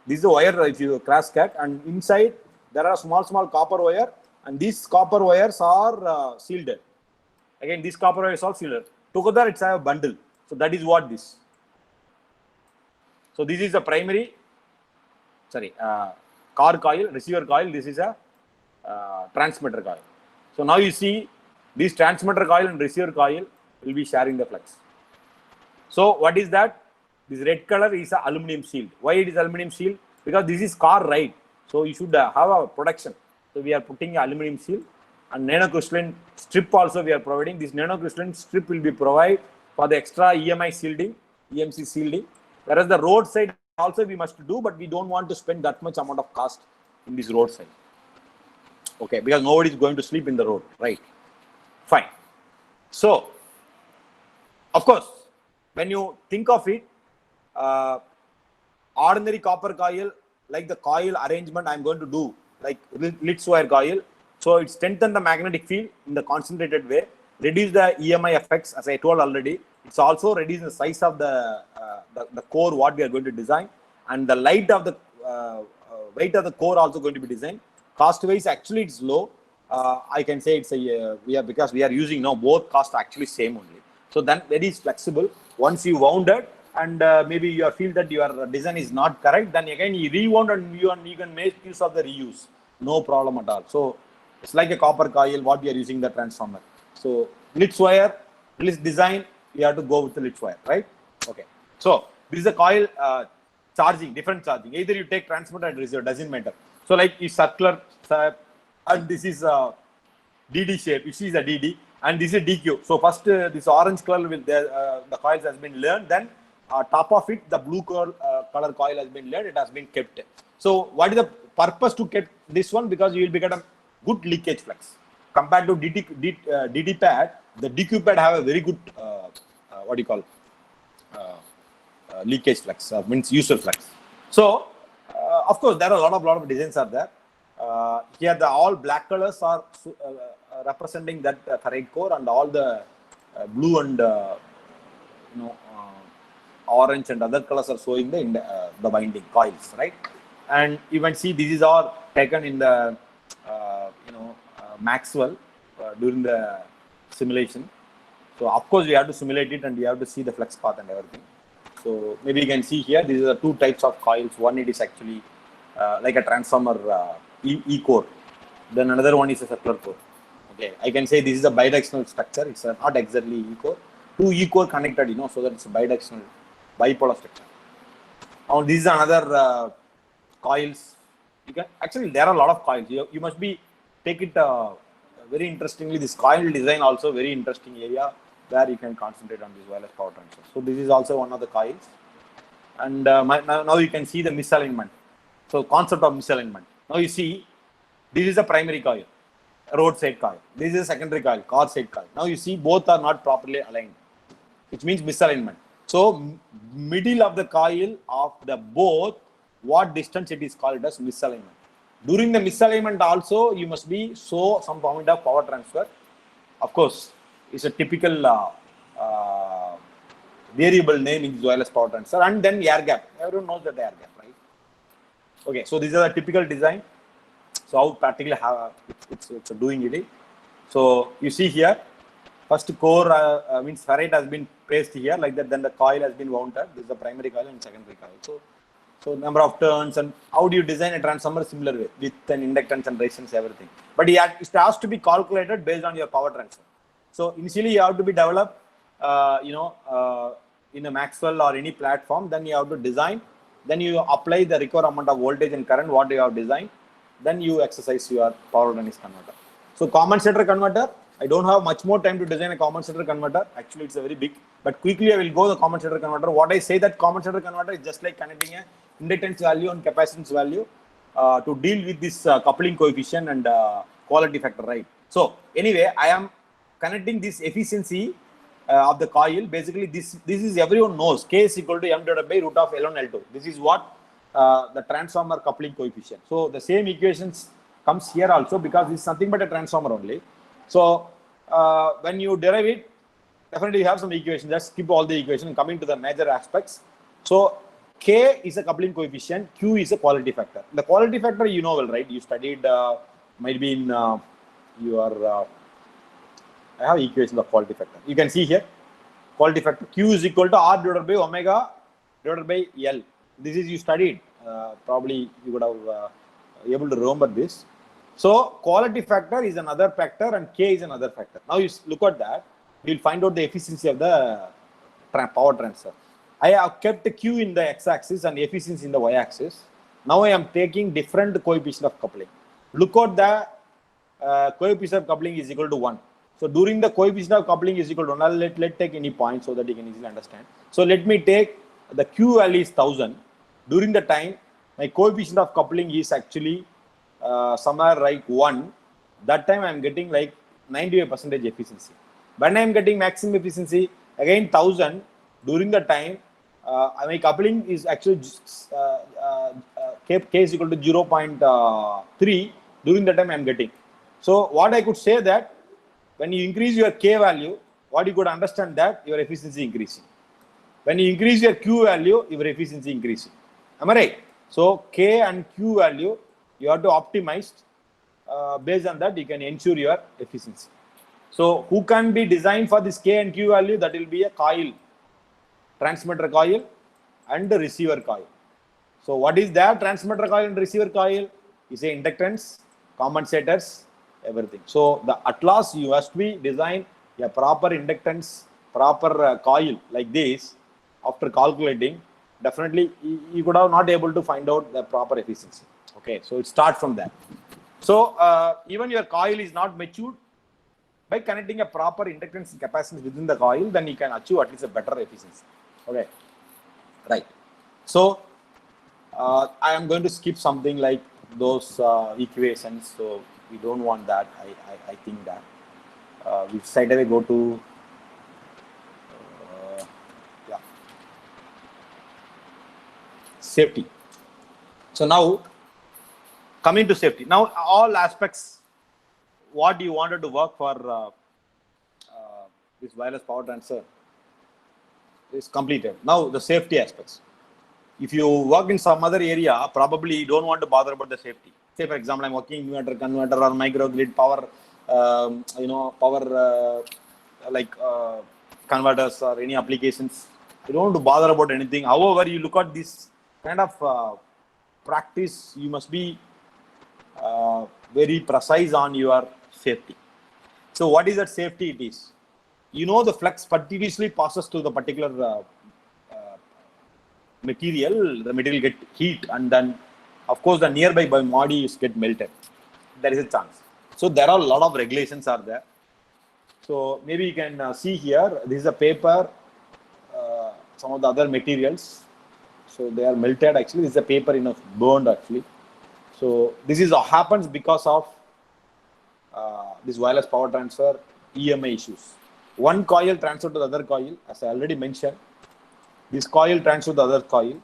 this is a wire, if you cross cut, and inside there are small copper wire, and these copper wires are shielded. Again, these copper wires are shielded. Together it's a bundle. So that is what this. So this is the primary, car coil, receiver coil. This is a transmitter coil. So now you see this transmitter coil and receiver coil will be sharing the flux. So what is that? This red color is a aluminum shield. Why it is aluminum shield? Because this is car ride. So you should have a production. So we are putting aluminum seal and nanocrystalline strip also we are providing. This nanocrystalline strip will be provided for the extra EMI shielding, EMC shielding. Whereas the roadside also we must do, but we don't want to spend that much amount of cost in this roadside. Okay, because nobody is going to sleep in the road, right? Fine. So, of course, when you think of it, ordinary copper coil, like the coil arrangement I'm going to do, like Litz wire coil, so it strengthens the magnetic field in the concentrated way, reduce the EMI effects, as I told already. It's also reduce the size of the core what we are going to design, and the weight of the core also going to be designed. Cost wise, actually it's low. I can say it's because we are using now both cost actually same only. So then very flexible. Once you wounded and maybe you feel that your design is not correct, then again you rewound and you can make use of the reuse. No problem at all. So it's like a copper coil what we are using the transformer. So Litz wire, Litz design, you have to go with the Litz wire, right? Okay. So this is a coil charging, different charging. Either you take transmitter and receiver, doesn't matter. So like it's circular, and this is DD shape. You see the DD, and this is DQ. So first this orange color with the coils has been learned. Then top of it, the blue color coil has been learned. It has been kept. So what is the purpose to keep this one? Because you will get a good leakage flux compared to DD pad. The DQ pad have a very good what do you call leakage flux, means user flux. So of course there are a lot of designs are there. Here the all black colors are representing that ferrite core, and all the blue and orange and other colors are showing the winding coils, right? And you can see this is all taken in the Maxwell during the simulation. So of course we have to simulate it and we have to see the flux path and everything. So maybe you can see here these are the two types of coils. One, it is actually like a transformer E core. Then another one is a circular core. Okay, I can say this is a bidirectional structure. It's not exactly E core. Two E core connected, so that it's a bidirectional bipolar structure. Now this is another coils. You can actually there are a lot of coils. You must be take it very interestingly. This coil design also very interesting area where you can concentrate on this wireless power transfer. So this is also one of the coils, and now you can see the misalignment. So concept of misalignment. Now you see, this is a primary coil, roadside coil. This is a secondary coil, car side coil. Now you see both are not properly aligned, which means misalignment. So middle of the coil of the both, what distance it is called as misalignment. During the misalignment also, you must be show some point of power transfer. Of course, it's a typical variable name in wireless power transfer, and then air gap. Everyone knows that air gap, right? Okay, so these are the typical design. So how practically it's doing it. So you see here, first core means ferrite has been placed here like that. Then the coil has been wounded. This is the primary coil and secondary coil. So number of turns, and how do you design a transformer similar way with an inductance and resistance, everything. But it has to be calculated based on your power transfer. So initially you have to be developed, in a Maxwell or any platform. Then you have to design. Then you apply the required amount of voltage and current what you have designed. Then you exercise your power harness converter. So compensator converter, I don't have much more time to design a compensator converter. Actually, it's a very big, but quickly I will go the compensator converter. What I say that compensator converter is just like connecting a inductance value and capacitance value to deal with this coupling coefficient and quality factor, right? So anyway, I am connecting this efficiency of the coil. Basically, this is everyone knows K is equal to M divided by root of L1 L2. This is what the transformer coupling coefficient. So the same equations comes here also, because this is nothing but a transformer only. So when you derive it, definitely you have some equations. Just skip all the equations and coming to the major aspects. So K is a coupling coefficient, Q is a quality factor. The quality factor you know well, right? You studied might be in your I have equation of quality factor. You can see here quality factor Q is equal to R divided by omega divided by L. This is you studied. Probably you would have able to remember this. So quality factor is another factor and K is another factor. Now you look at that, you will find out the efficiency of the power transfer. I have kept the Q in the x-axis and efficiency in the y-axis. Now I am taking different coefficient of coupling. Look at the coefficient of coupling is equal to 1. So during the coefficient of coupling is equal to 1, now let's take any point so that you can easily understand. So let me take the Q value is 1000. During the time, my coefficient of coupling is actually somewhere like 1. That time I am getting like 98% efficiency. When I am getting maximum efficiency, again 1000, during the time, my coupling is actually K is equal to 0.3. During the time I am getting. So what I could say that when you increase your K value, what you could understand that your efficiency increasing. When you increase your Q value, your efficiency increasing. Am I right? So K and Q value, you have to optimize. Based on that, you can ensure your efficiency. So who can be designed for this K and Q value? That will be a coil, transmitter coil and the receiver coil. So what is that transmitter coil and receiver coil? Is a inductance, compensators, everything. So the at last you must be design a proper inductance, proper coil like this. After calculating, definitely you could have not able to find out the proper efficiency. Okay, so it starts from that. So even your coil is not matured, by connecting a proper inductance and capacitance within the coil, then you can achieve at least a better efficiency. Okay, right. So I am going to skip something like those equations. So we don't want that. I think that we straight away go to yeah, safety. So now coming to safety. Now all aspects what you wanted to work for this wireless power transfer is completed. Now the safety aspects. If you work in some other area, probably you don't want to bother about the safety. Say for example, I'm working inverter, converter, or microgrid power, power converters or any applications. You don't want to bother about anything. However, you look at this kind of practice, you must be very precise on your safety. So what is that safety it is? You know the flux continuously passes through the particular material, the material get heat and then of course the nearby bodies get melted. There is a chance. So there are a lot of regulations are there. So maybe you can see here, this is a paper, some of the other materials. So they are melted actually, this is a paper burned actually. So this is happens because of this wireless power transfer EMI issues. One coil transferred to the other coil, as I already mentioned. This coil transferred to the other coil.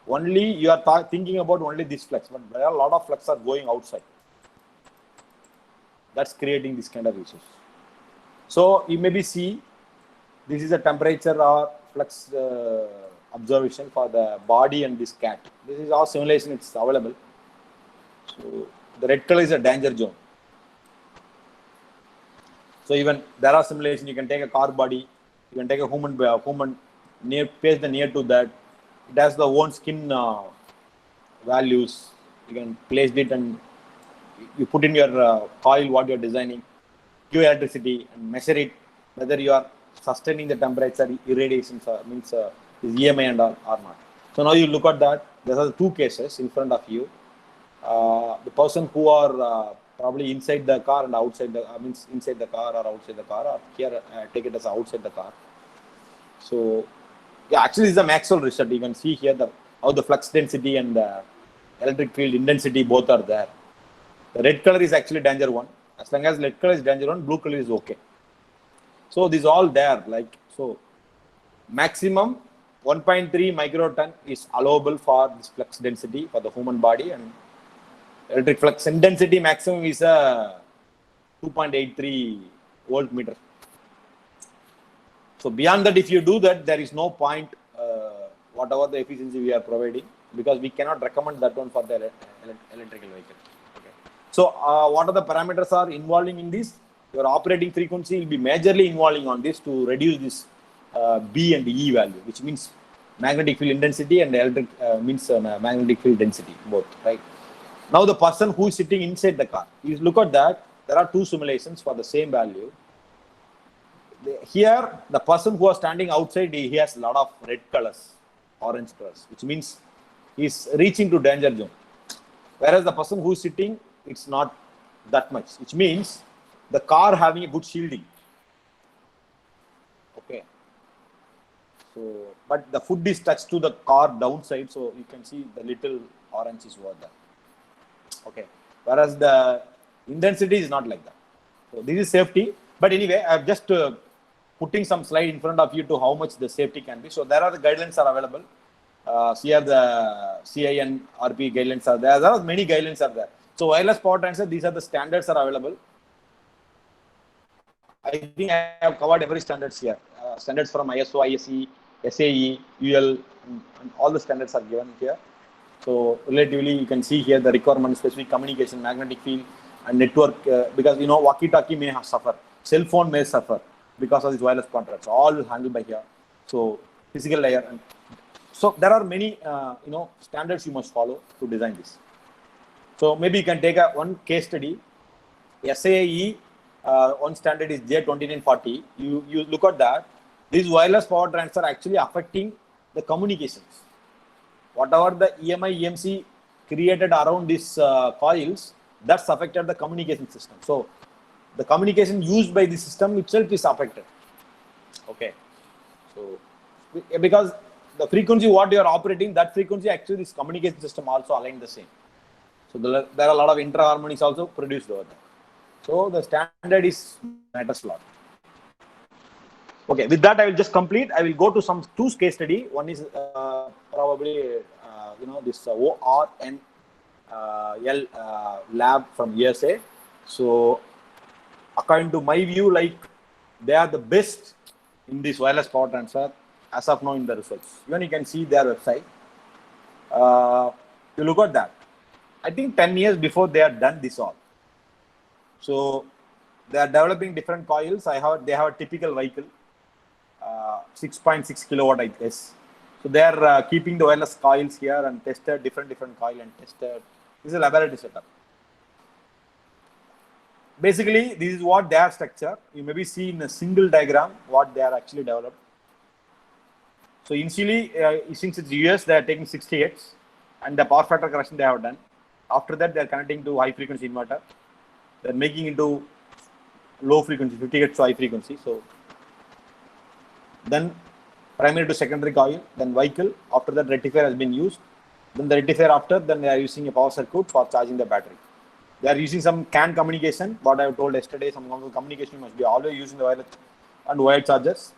Only you are thinking about only this flux, but there are a lot of flux are going outside. That's creating this kind of issues. So you maybe see, this is a temperature or flux observation for the body and this cat. This is our simulation, it's available. So the red color is a danger zone. So even there are simulation, you can take a car body, you can take a human near paste the near to that. It has the own skin values. You can place it and you put in your coil what you are designing, give electricity and measure it whether you are sustaining the temperature irradiations means is EMI and or not. So now you look at that. There are two cases in front of you. The person who are probably inside the car and outside the means inside the car or outside the car, or here take it as outside the car. So yeah, actually this is a Maxwell result. You can see here how the flux density and the electric field intensity both are there. The red color is actually danger one. As long as red color is danger one, blue color is okay. So this is all there. Like so, maximum 1.3 microton is allowable for this flux density for the human body, and electric flux intensity maximum is a 2.83 voltmeter. So beyond that, if you do that, there is no point whatever the efficiency we are providing, because we cannot recommend that one for the electrical vehicle. Okay. So what are the parameters are involving in this? Your operating frequency will be majorly involving on this to reduce this B and E value, which means magnetic field intensity and electric means magnetic field density, both, right? Now the person who is sitting inside the car, you look at that, there are two simulations for the same value. Here, the person who is standing outside, he has a lot of red colors, orange colors, which means is reaching to danger zone. Whereas the person who is sitting, it's not that much, which means the car having a good shielding. Okay. So, but the foot is touched to the car downside, so you can see the little orange is over there. Okay. Whereas the intensity is not like that. So this is safety. But anyway, I'm just putting some slide in front of you to how much the safety can be. So there are the guidelines are available. Here the CI and RP guidelines are there. There are many guidelines are there. So wireless power transfer, these are the standards are available. I think I have covered every standards here. Standards from ISO, ISE, SAE, UL, and all the standards are given here. So relatively, you can see here the requirement, specific communication, magnetic field, and network. Because you know, walkie-talkie may suffer, cell phone may suffer because of this wireless contracts. All handled by here. So physical layer. And so there are many standards you must follow to design this. So maybe you can take one case study. SAE. One standard is J2940. You look at that. These wireless power transfer actually affecting the communications. Whatever the EMI, EMC created around these coils, that's affected the communication system. So the communication used by the system itself is affected. Okay. So because the frequency what you are operating, that frequency actually this communication system also aligned the same. So there are a lot of inter-harmonies also produced over there. So the standard is matters a lot. Okay, with that I will just complete. I will go to some two case study. One is probably this ORNL lab from USA. So according to my view, like they are the best in this wireless power transfer as of now in the results. Even you can see their website. You look at that. I think 10 years before they have done this all. So they are developing different coils. They have a typical vehicle, 6.6 kilowatt, I guess. So they are keeping the wireless coils here and tested different coil and tested. This is a laboratory setup. Basically, this is what their structure. You maybe see in a single diagram what they are actually developed. So initially, since it's US, they are taking 60 Hz and the power factor correction they have done. After that, they are connecting to high frequency inverter. They're making into low frequency, 50 Hz to high frequency. So then primary to secondary coil, then vehicle. After that, rectifier has been used. Then the rectifier after, then they are using a power circuit for charging the battery. They are using some CAN communication. What I have told yesterday, some communication must be always using the wireless and wired chargers.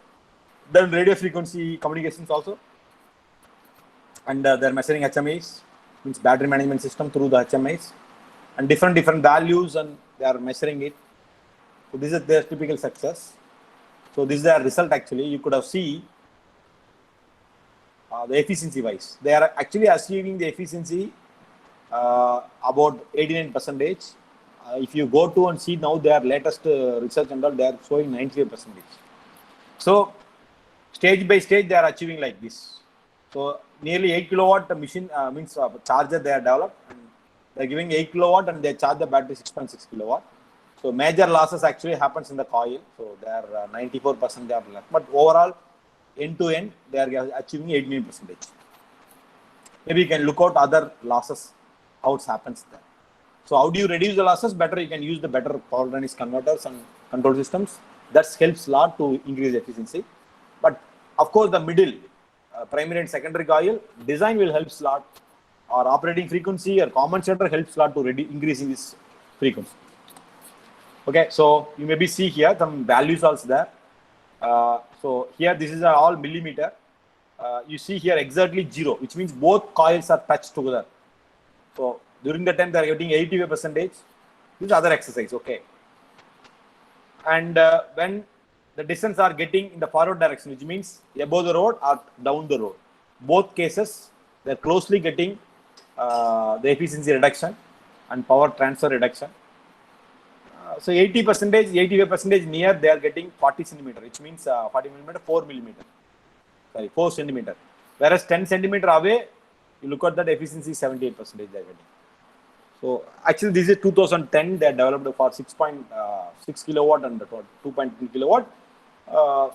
Then radio frequency communications also. And they're measuring HMIs, means battery management system through the HMIs. And different values, and they are measuring it. So this is their typical success. So this is their result actually. You could have seen the efficiency wise. They are actually achieving the efficiency about 89%. If you go to and see now their latest research and all, they are showing 95%. So stage by stage they are achieving like this. So nearly 8 kilowatt machine means charger they are developed. And they're giving 8 kilowatt and they charge the battery 6.6 kilowatt. So major losses actually happens in the coil. So they are 94% they are left. But overall, end to end, they are achieving 89%. Maybe you can look out other losses, how it happens there. So how do you reduce the losses? Better you can use the better power dynamics converters and control systems. That helps a lot to increase efficiency. But of course, the middle, primary and secondary coil design will help a lot. Or operating frequency or compensator helps a lot to increasing this frequency. Okay, so you maybe see here some values also there. So here this is all millimeter. You see here exactly 0, which means both coils are touched together. So during the time they are getting 85%. This is other exercise, okay. And when the distance are getting in the forward direction, which means above the road or down the road, both cases they're closely getting the efficiency reduction and power transfer reduction. So 80%, 85% near they are getting 40 centimeter, which means 40 millimeter, 4 millimeter. Sorry, 4 centimeter. Whereas 10 centimeter away, you look at that efficiency 78% they are getting. So actually this is 2010, they are developed for 6.6 kilowatt and 2.3 kilowatt.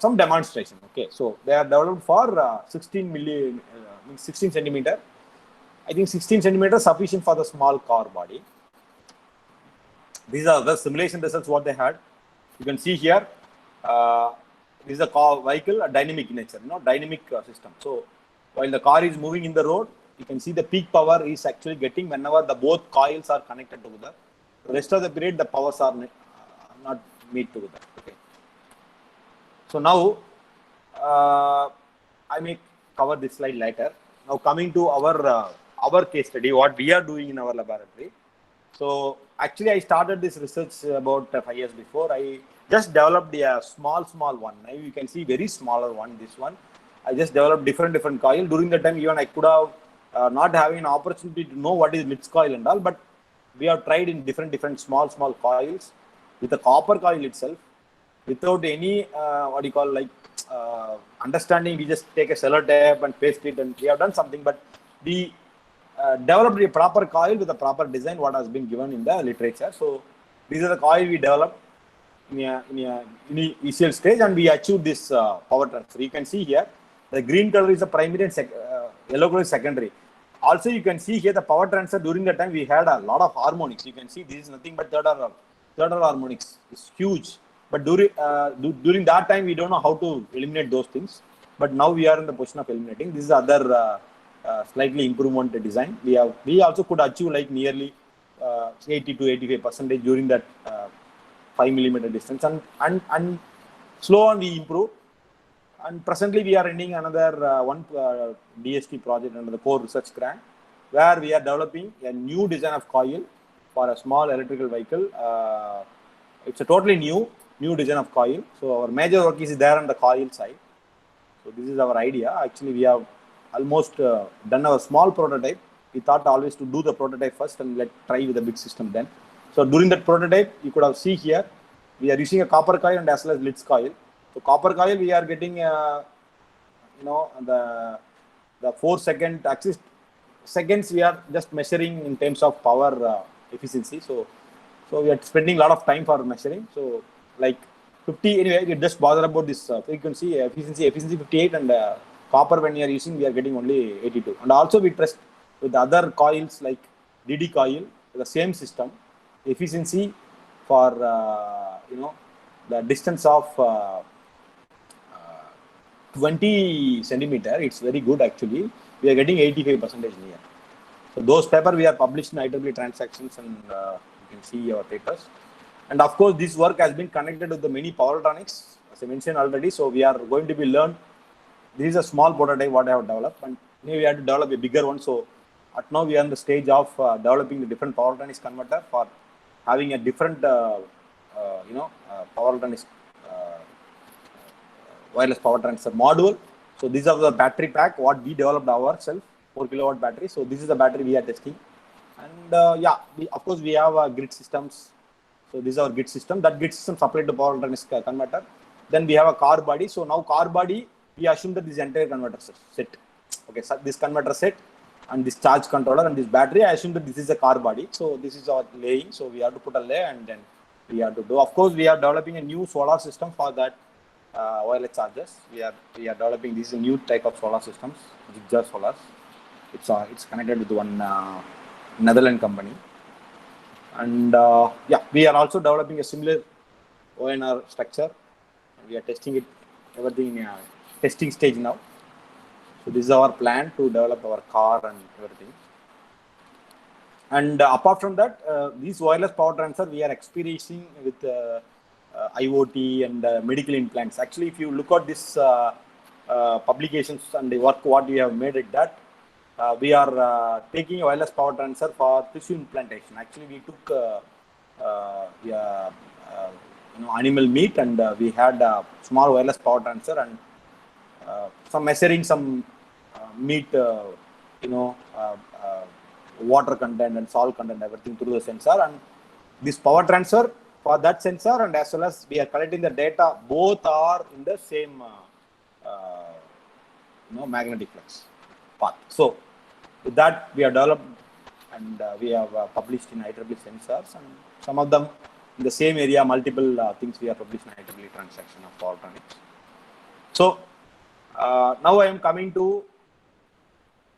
Some demonstration. Okay, so they are developed for 16 centimeter. I think 16 centimeters sufficient for the small car body. These are the simulation results what they had. You can see here, this is a car vehicle, a dynamic nature, dynamic system. So while the car is moving in the road, you can see the peak power is actually getting whenever the both coils are connected together. The rest of the period, the powers are not meet together. Okay. So now, I may cover this slide later. Now coming to our case study, what we are doing in our laboratory. So actually, I started this research about 5 years before. I just developed a small one. Now you can see very smaller one. This one, I just developed different coil. During the time, even I could have not having an opportunity to know what is MITS coil and all, but we have tried in different small coils with the copper coil itself, without any what you call understanding. We just take a sellotape and paste it, and we have done something, but we developed a proper coil with a proper design what has been given in the literature. So these are the coil we developed in a initial stage, and we achieved this power transfer. You can see here the green color is the primary and yellow color is secondary. Also you can see here the power transfer. During the time we had a lot of harmonics. You can see this is nothing but third order harmonics. It's huge, but during that time we don't know how to eliminate those things, but now we are in the position of eliminating. This is other slightly improvement design. We also could achieve like nearly 80 to 85% during that 5 millimeter distance, and slow on we improve. And presently we are running another one DST project under the core research grant, where we are developing a new design of coil for a small electrical vehicle. It's a totally new design of coil. So our major work is there on the coil side. So this is our idea. Actually, we have almost done our small prototype. We thought always to do the prototype first and let's try with the big system then. So during that prototype, you could have see here, we are using a copper coil and as well as LITS coil. So copper coil, we are getting, the 4 second axis seconds. We are just measuring in terms of power efficiency. So we are spending a lot of time for measuring. So like 50 anyway, you just bother about this frequency efficiency 58, and copper when you are using, we are getting only 82. And also we test with other coils like DD coil, the same system, efficiency for the distance of 20 centimeter, it's very good actually. We are getting 85% near. So those paper we are published in IEEE Transactions, and you can see our papers. And of course, this work has been connected with the many power electronics, as I mentioned already. So we are going to be learned. This is a small prototype what I have developed, and we have to develop a bigger one. So at now we are in the stage of developing the different power electronics converter for having a different power electronics wireless power transfer module. So these are the battery pack what we developed ourselves, 4 kilowatt battery. So this is the battery we are testing, and of course we have grid systems. So this is our grid system. That grid system supplied to power electronics converter. Then we have a car body. So now car body, we assume that this entire converter set. Okay, so this converter set and this charge controller and this battery, I assume that this is a car body. So this is our laying. So we have to put a lay, and then we have to do. Of course, we are developing a new solar system for that wireless chargers. We are developing this new type of solar systems, Zigzag solars. It's connected with one Netherlands company. And we are also developing a similar ONR structure. We are testing it, everything in testing stage now. So this is our plan to develop our car and everything. And apart from that, these wireless power transfer, we are experiencing with IoT and medical implants. Actually, if you look at this publications and the work what we have made at that, we are taking a wireless power transfer for tissue implantation. Actually, we took animal meat, and we had a small wireless power transfer and some measuring some meat, water content and salt content, everything through the sensor. And this power transfer for that sensor, and as well as we are collecting the data, both are in the same magnetic flux path. So with that, we have developed and we have published in IEEE sensors, and some of them in the same area, multiple things we have published in IEEE transaction of power electronics. So now I am coming to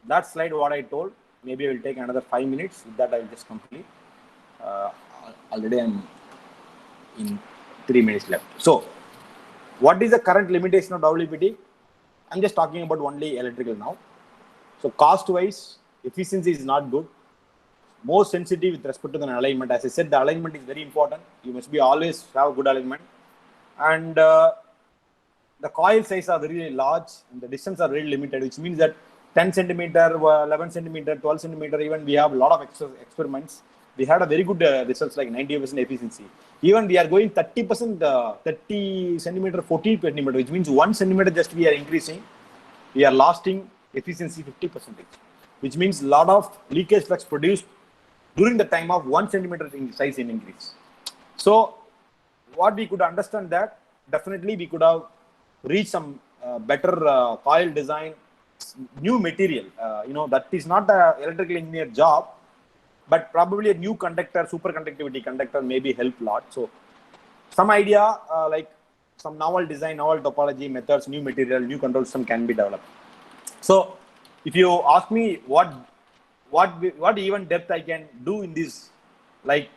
that slide what I told. maybe I will take another 5 minutes. With that, I will just complete. Already I'm in 3 minutes left. So, what is the current limitation of WLPT? I'm just talking about only electrical now. So, cost-wise, efficiency is not good. More sensitive with respect to the alignment. As I said, the alignment is very important. You must be always have good alignment. And the coil size are very large and the distance are very limited, which means that 10 centimeter, 11 centimeter, 12 centimeter, even we have a lot of experiments. We had a very good results like 90% efficiency. Even we are going 30%, 30 centimeter, 40 centimeter, which means 1 centimeter just we are increasing. We are losing efficiency 50%, which means a lot of leakage flux produced during the time of 1 centimeter size in increase. So what we could understand that definitely we could have reached some better coil design, new material. That is not an electrical engineer job, but probably a new conductor, superconductivity conductor maybe help a lot. So some idea like some novel design, novel topology methods, new material, new control system can be developed. So if you ask me what even depth I can do in this, like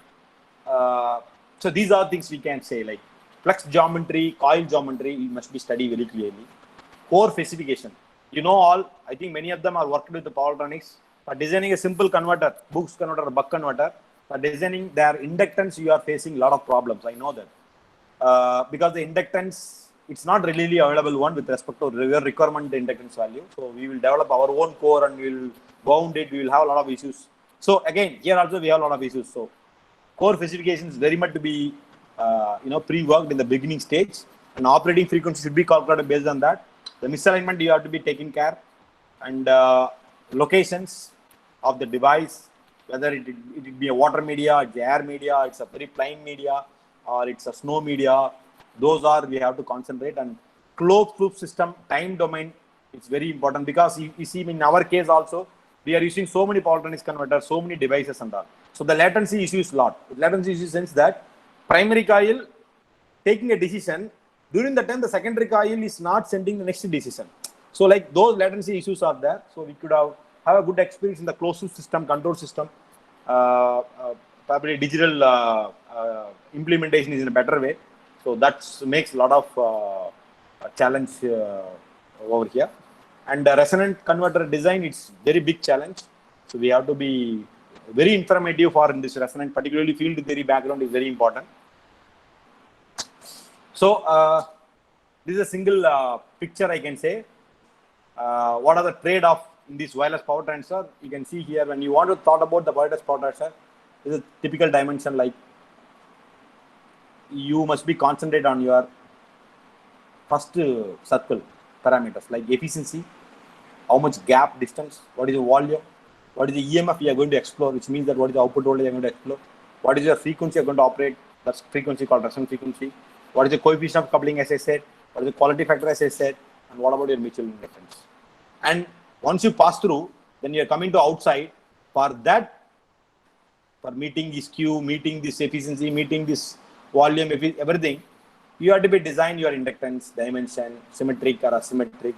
so these are things we can say, like flux geometry, coil geometry, you must be studied very clearly. Core specification, I think many of them are worked with the power electronics. For designing a simple converter, boost converter or buck converter, for designing their inductance, you are facing a lot of problems. I know that because the inductance, it's not really available one with respect to your requirement inductance value. So we will develop our own core and we will bound it. We will have a lot of issues. So again, here also we have a lot of issues. So core specifications very much to be pre-worked in the beginning stage, and operating frequency should be calculated based on that. The misalignment you have to be taken care, and locations of the device, whether it be a water media, it's air media, it's a very plain media, or it's a snow media. Those are we have to concentrate. And closed loop system, time domain, it's very important, because you see in our case also we are using so many power electronics converters, so many devices and all. So the latency issue is a lot. Latency issue sense that primary coil taking a decision, during the time the secondary coil is not sending the next decision. So like those latency issues are there. So we could have a good experience in the closed loop system, control system. Probably digital implementation is in a better way. So that makes a lot of challenge over here. And the resonant converter design, it's very big challenge. So we have to be very informative for in this resonant, particularly field theory background is very important. So this is a single picture I can say. What are the trade-off in this wireless power transfer? You can see here, when you want to thought about the wireless power transfer, this is a typical dimension, like you must be concentrate on your first circle parameters, like efficiency, how much gap distance, what is the volume, what is the EMF you are going to explore, which means that what is the output voltage you are going to explore, what is your frequency you are going to operate, that's frequency called resonant frequency, what is the coefficient of coupling as I said, what is the quality factor as I said, and what about your mutual inductance. And once you pass through, then you are coming to outside. For that, for meeting this Q, meeting this efficiency, meeting this volume, everything, you have to be design your inductance, dimension, symmetric or asymmetric,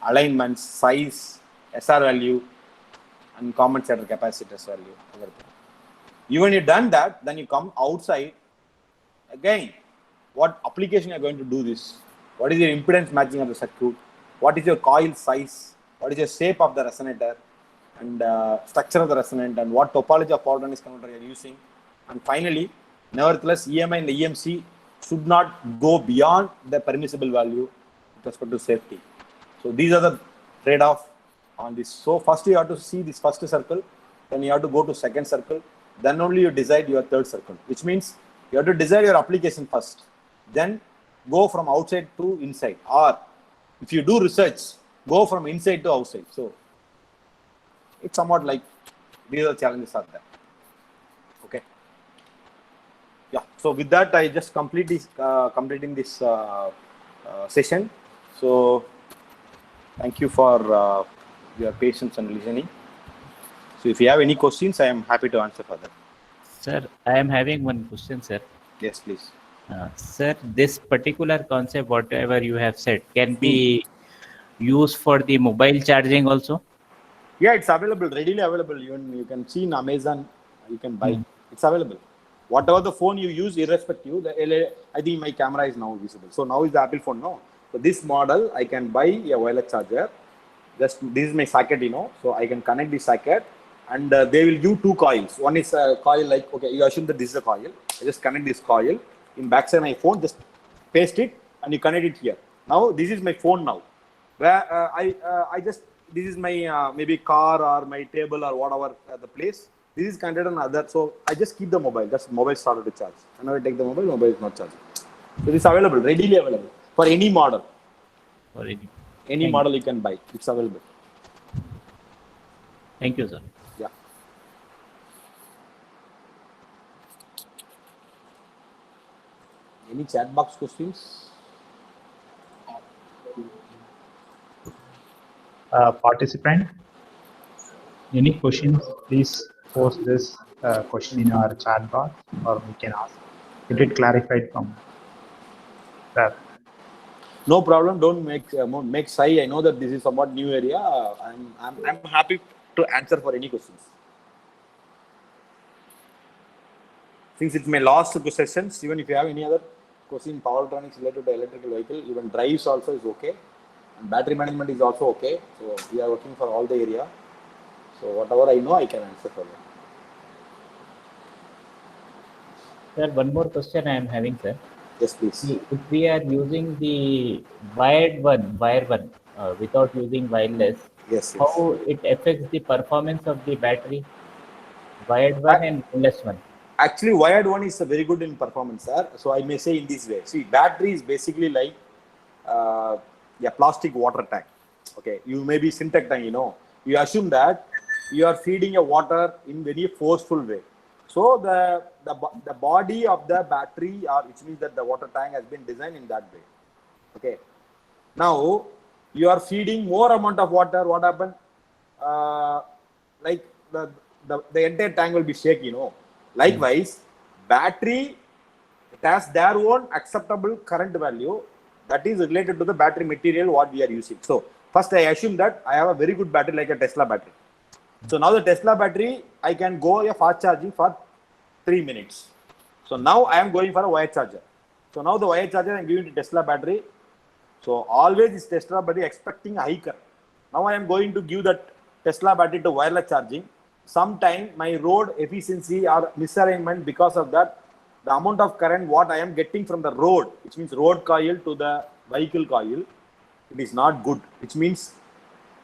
alignment, size, SR value, and compensator capacitors value, everything. Even you done that, then you come outside. Again, what application you are going to do this? What is your impedance matching of the circuit? What is your coil size? What is your shape of the resonator? And structure of the resonant, and what topology of power electronics converter you are using. And finally, nevertheless, EMI and the EMC should not go beyond the permissible value with respect to safety. So these are the trade-off on this. So first you have to see this first circle, then you have to go to second circle, then only you decide your third circle, which means you have to decide your application first, then go from outside to inside, or if you do research, go from inside to outside. So it's somewhat like these are the challenges are there. Okay. Yeah. So with that, I just completing this session. So thank you for your patience and listening. So if you have any questions, I am happy to answer for that. Sir, I am having one question, sir. Yes, please. Sir, this particular concept, whatever you have said, can be used for the mobile charging also? Yeah, it's available, readily available. Even you can see in Amazon, you can buy. It's available. Whatever the phone you use, irrespective, I think my camera is now visible. So now is the Apple phone, no? So this model, I can buy a wireless charger. Just this is my socket, so I can connect the socket, and they will give two coils. One is a coil like, okay, you assume that this is a coil. I just connect this coil in backside my phone, just paste it, and you connect it here. Now this is my phone now. Where I just, this is my maybe car or my table or whatever the place. This is connected on other, so I just keep the mobile. That's mobile started to charge. Whenever I take the mobile is not charging. So this is available, readily available for any model. For any. Any Thank model you can buy. It's available. Thank you, sir. Yeah. Any chat box questions? Participant, any questions, please post this question in our chat box, or we can ask. Get it clarified from that. No problem. Don't make shy. I know that this is somewhat new area. I'm happy to answer for any questions. Since it's my last two sessions, even if you have any other question in power electronics related to electrical vehicle, even drives also is okay, and battery management is also okay. So we are working for all the area. So whatever I know, I can answer for you. Sir, one more question I am having, sir. Yes, please. If we are using the wire one, without using wireless, Yes. how it affects the performance of the battery? Wired one and wireless one. Actually, wired one is very good in performance, sir. So I may say in this way. See, battery is basically like a plastic water tank. Okay, you may be Syntec tank, You assume that you are feeding a water in very forceful way. So the body of the battery, which means that the water tank has been designed in that way. Okay. Now you are feeding more amount of water. What happened? Like the entire tank will be shaky, Likewise, battery, it has their own acceptable current value that is related to the battery material what we are using. So first I assume that I have a very good battery like a Tesla battery. So now the Tesla battery, I can go a fast charging for 3 minutes. So now I am going for a wire charger. So now the wire charger I am giving to Tesla battery. So always this Tesla battery expecting a high current. Now I am going to give that Tesla battery to wireless charging. Sometime my road efficiency or misalignment, because of that, the amount of current what I am getting from the road, which means road coil to the vehicle coil, it is not good. Which means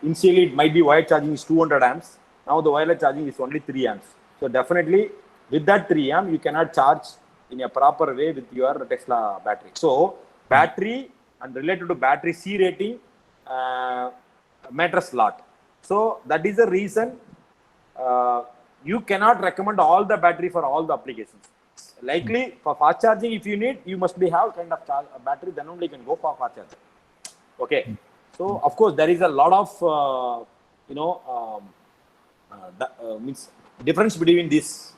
initially it might be wire charging is 200 amps. Now the wireless charging is only 3 amps. So definitely with that 3 amp, you cannot charge in a proper way with your Tesla battery. So battery and related to battery C rating matters a lot. So that is the reason you cannot recommend all the battery for all the applications. Likely for fast charging, if you need, you must have kind of battery, then only you can go for fast charging. Okay. So of course there is a lot of means difference between this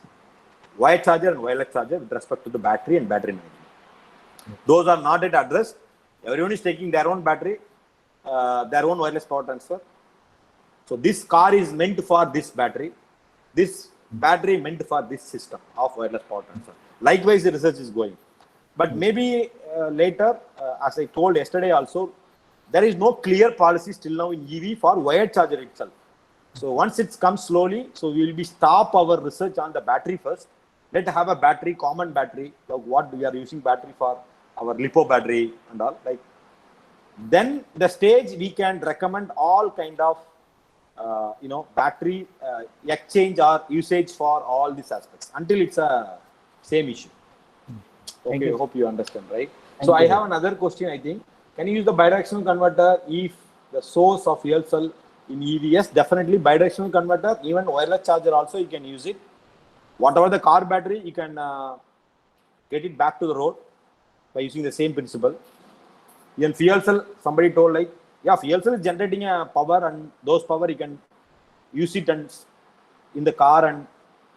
wire charger and wireless charger with respect to the battery and battery management. Those are not yet addressed. Everyone is taking their own battery, their own wireless power transfer. So this car is meant for this battery. This battery meant for this system of wireless power transfer. Likewise, the research is going. But maybe later, as I told yesterday also, there is no clear policy still now in EV for wired charger itself. So once it comes slowly, so we will be stop our research on the battery first. Let's have a battery, common battery, like what we are using battery for, our LiPo battery and all. Like then the stage we can recommend all kind of battery exchange or usage for all these aspects until it's a same issue. Okay, I hope you understand, right? So I have another question, I think. Can you use the bidirectional converter if the source of fuel cell in EV? Yes, definitely bidirectional converter. Even wireless charger also you can use it. Whatever the car battery, you can get it back to the road by using the same principle. Even fuel cell, somebody told like, yeah, fuel cell is generating a power, and those power you can use it and in the car and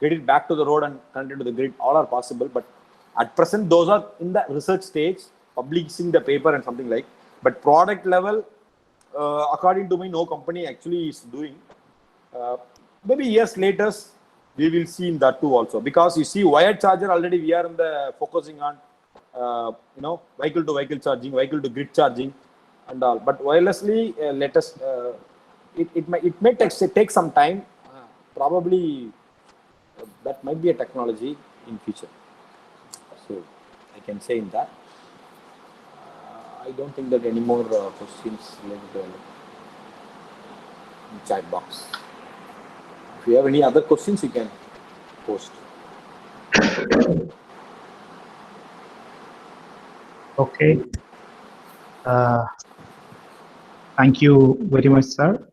get it back to the road and connect it to the grid. All are possible, but at present those are in the research stage, publishing the paper and something like. But product level, according to me, no company actually is doing. Maybe years later, we will see in that too also, because you see wired charger already we are in the focusing on, vehicle to vehicle charging, vehicle to grid charging and all. But wirelessly, let us, it may take some time. Probably that might be a technology in future. So I can say in that. I don't think that any more questions related to chat box. If you have any other questions, you can post. Okay. Thank you very much, sir.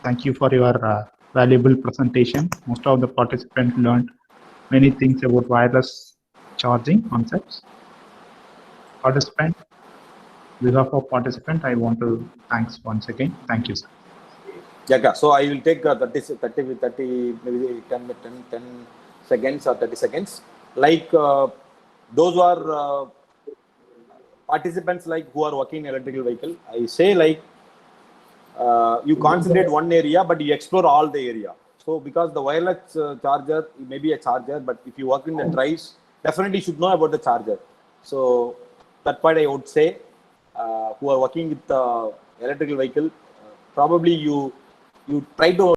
Thank you for your valuable presentation. Most of the participants learned many things about wireless charging concepts. Participant, on behalf of participant, I want to thanks once again. Thank you, sir. Yeah, so I will take 30, maybe 10 seconds or 30 seconds. Like those who are participants, like who are working in electrical vehicle, I say like you concentrate one area, but you explore all the area. So because the wireless charger may be a charger, but if you work in the drives, definitely should know about the charger. So that part I would say, who are working with electrical vehicle, probably you try to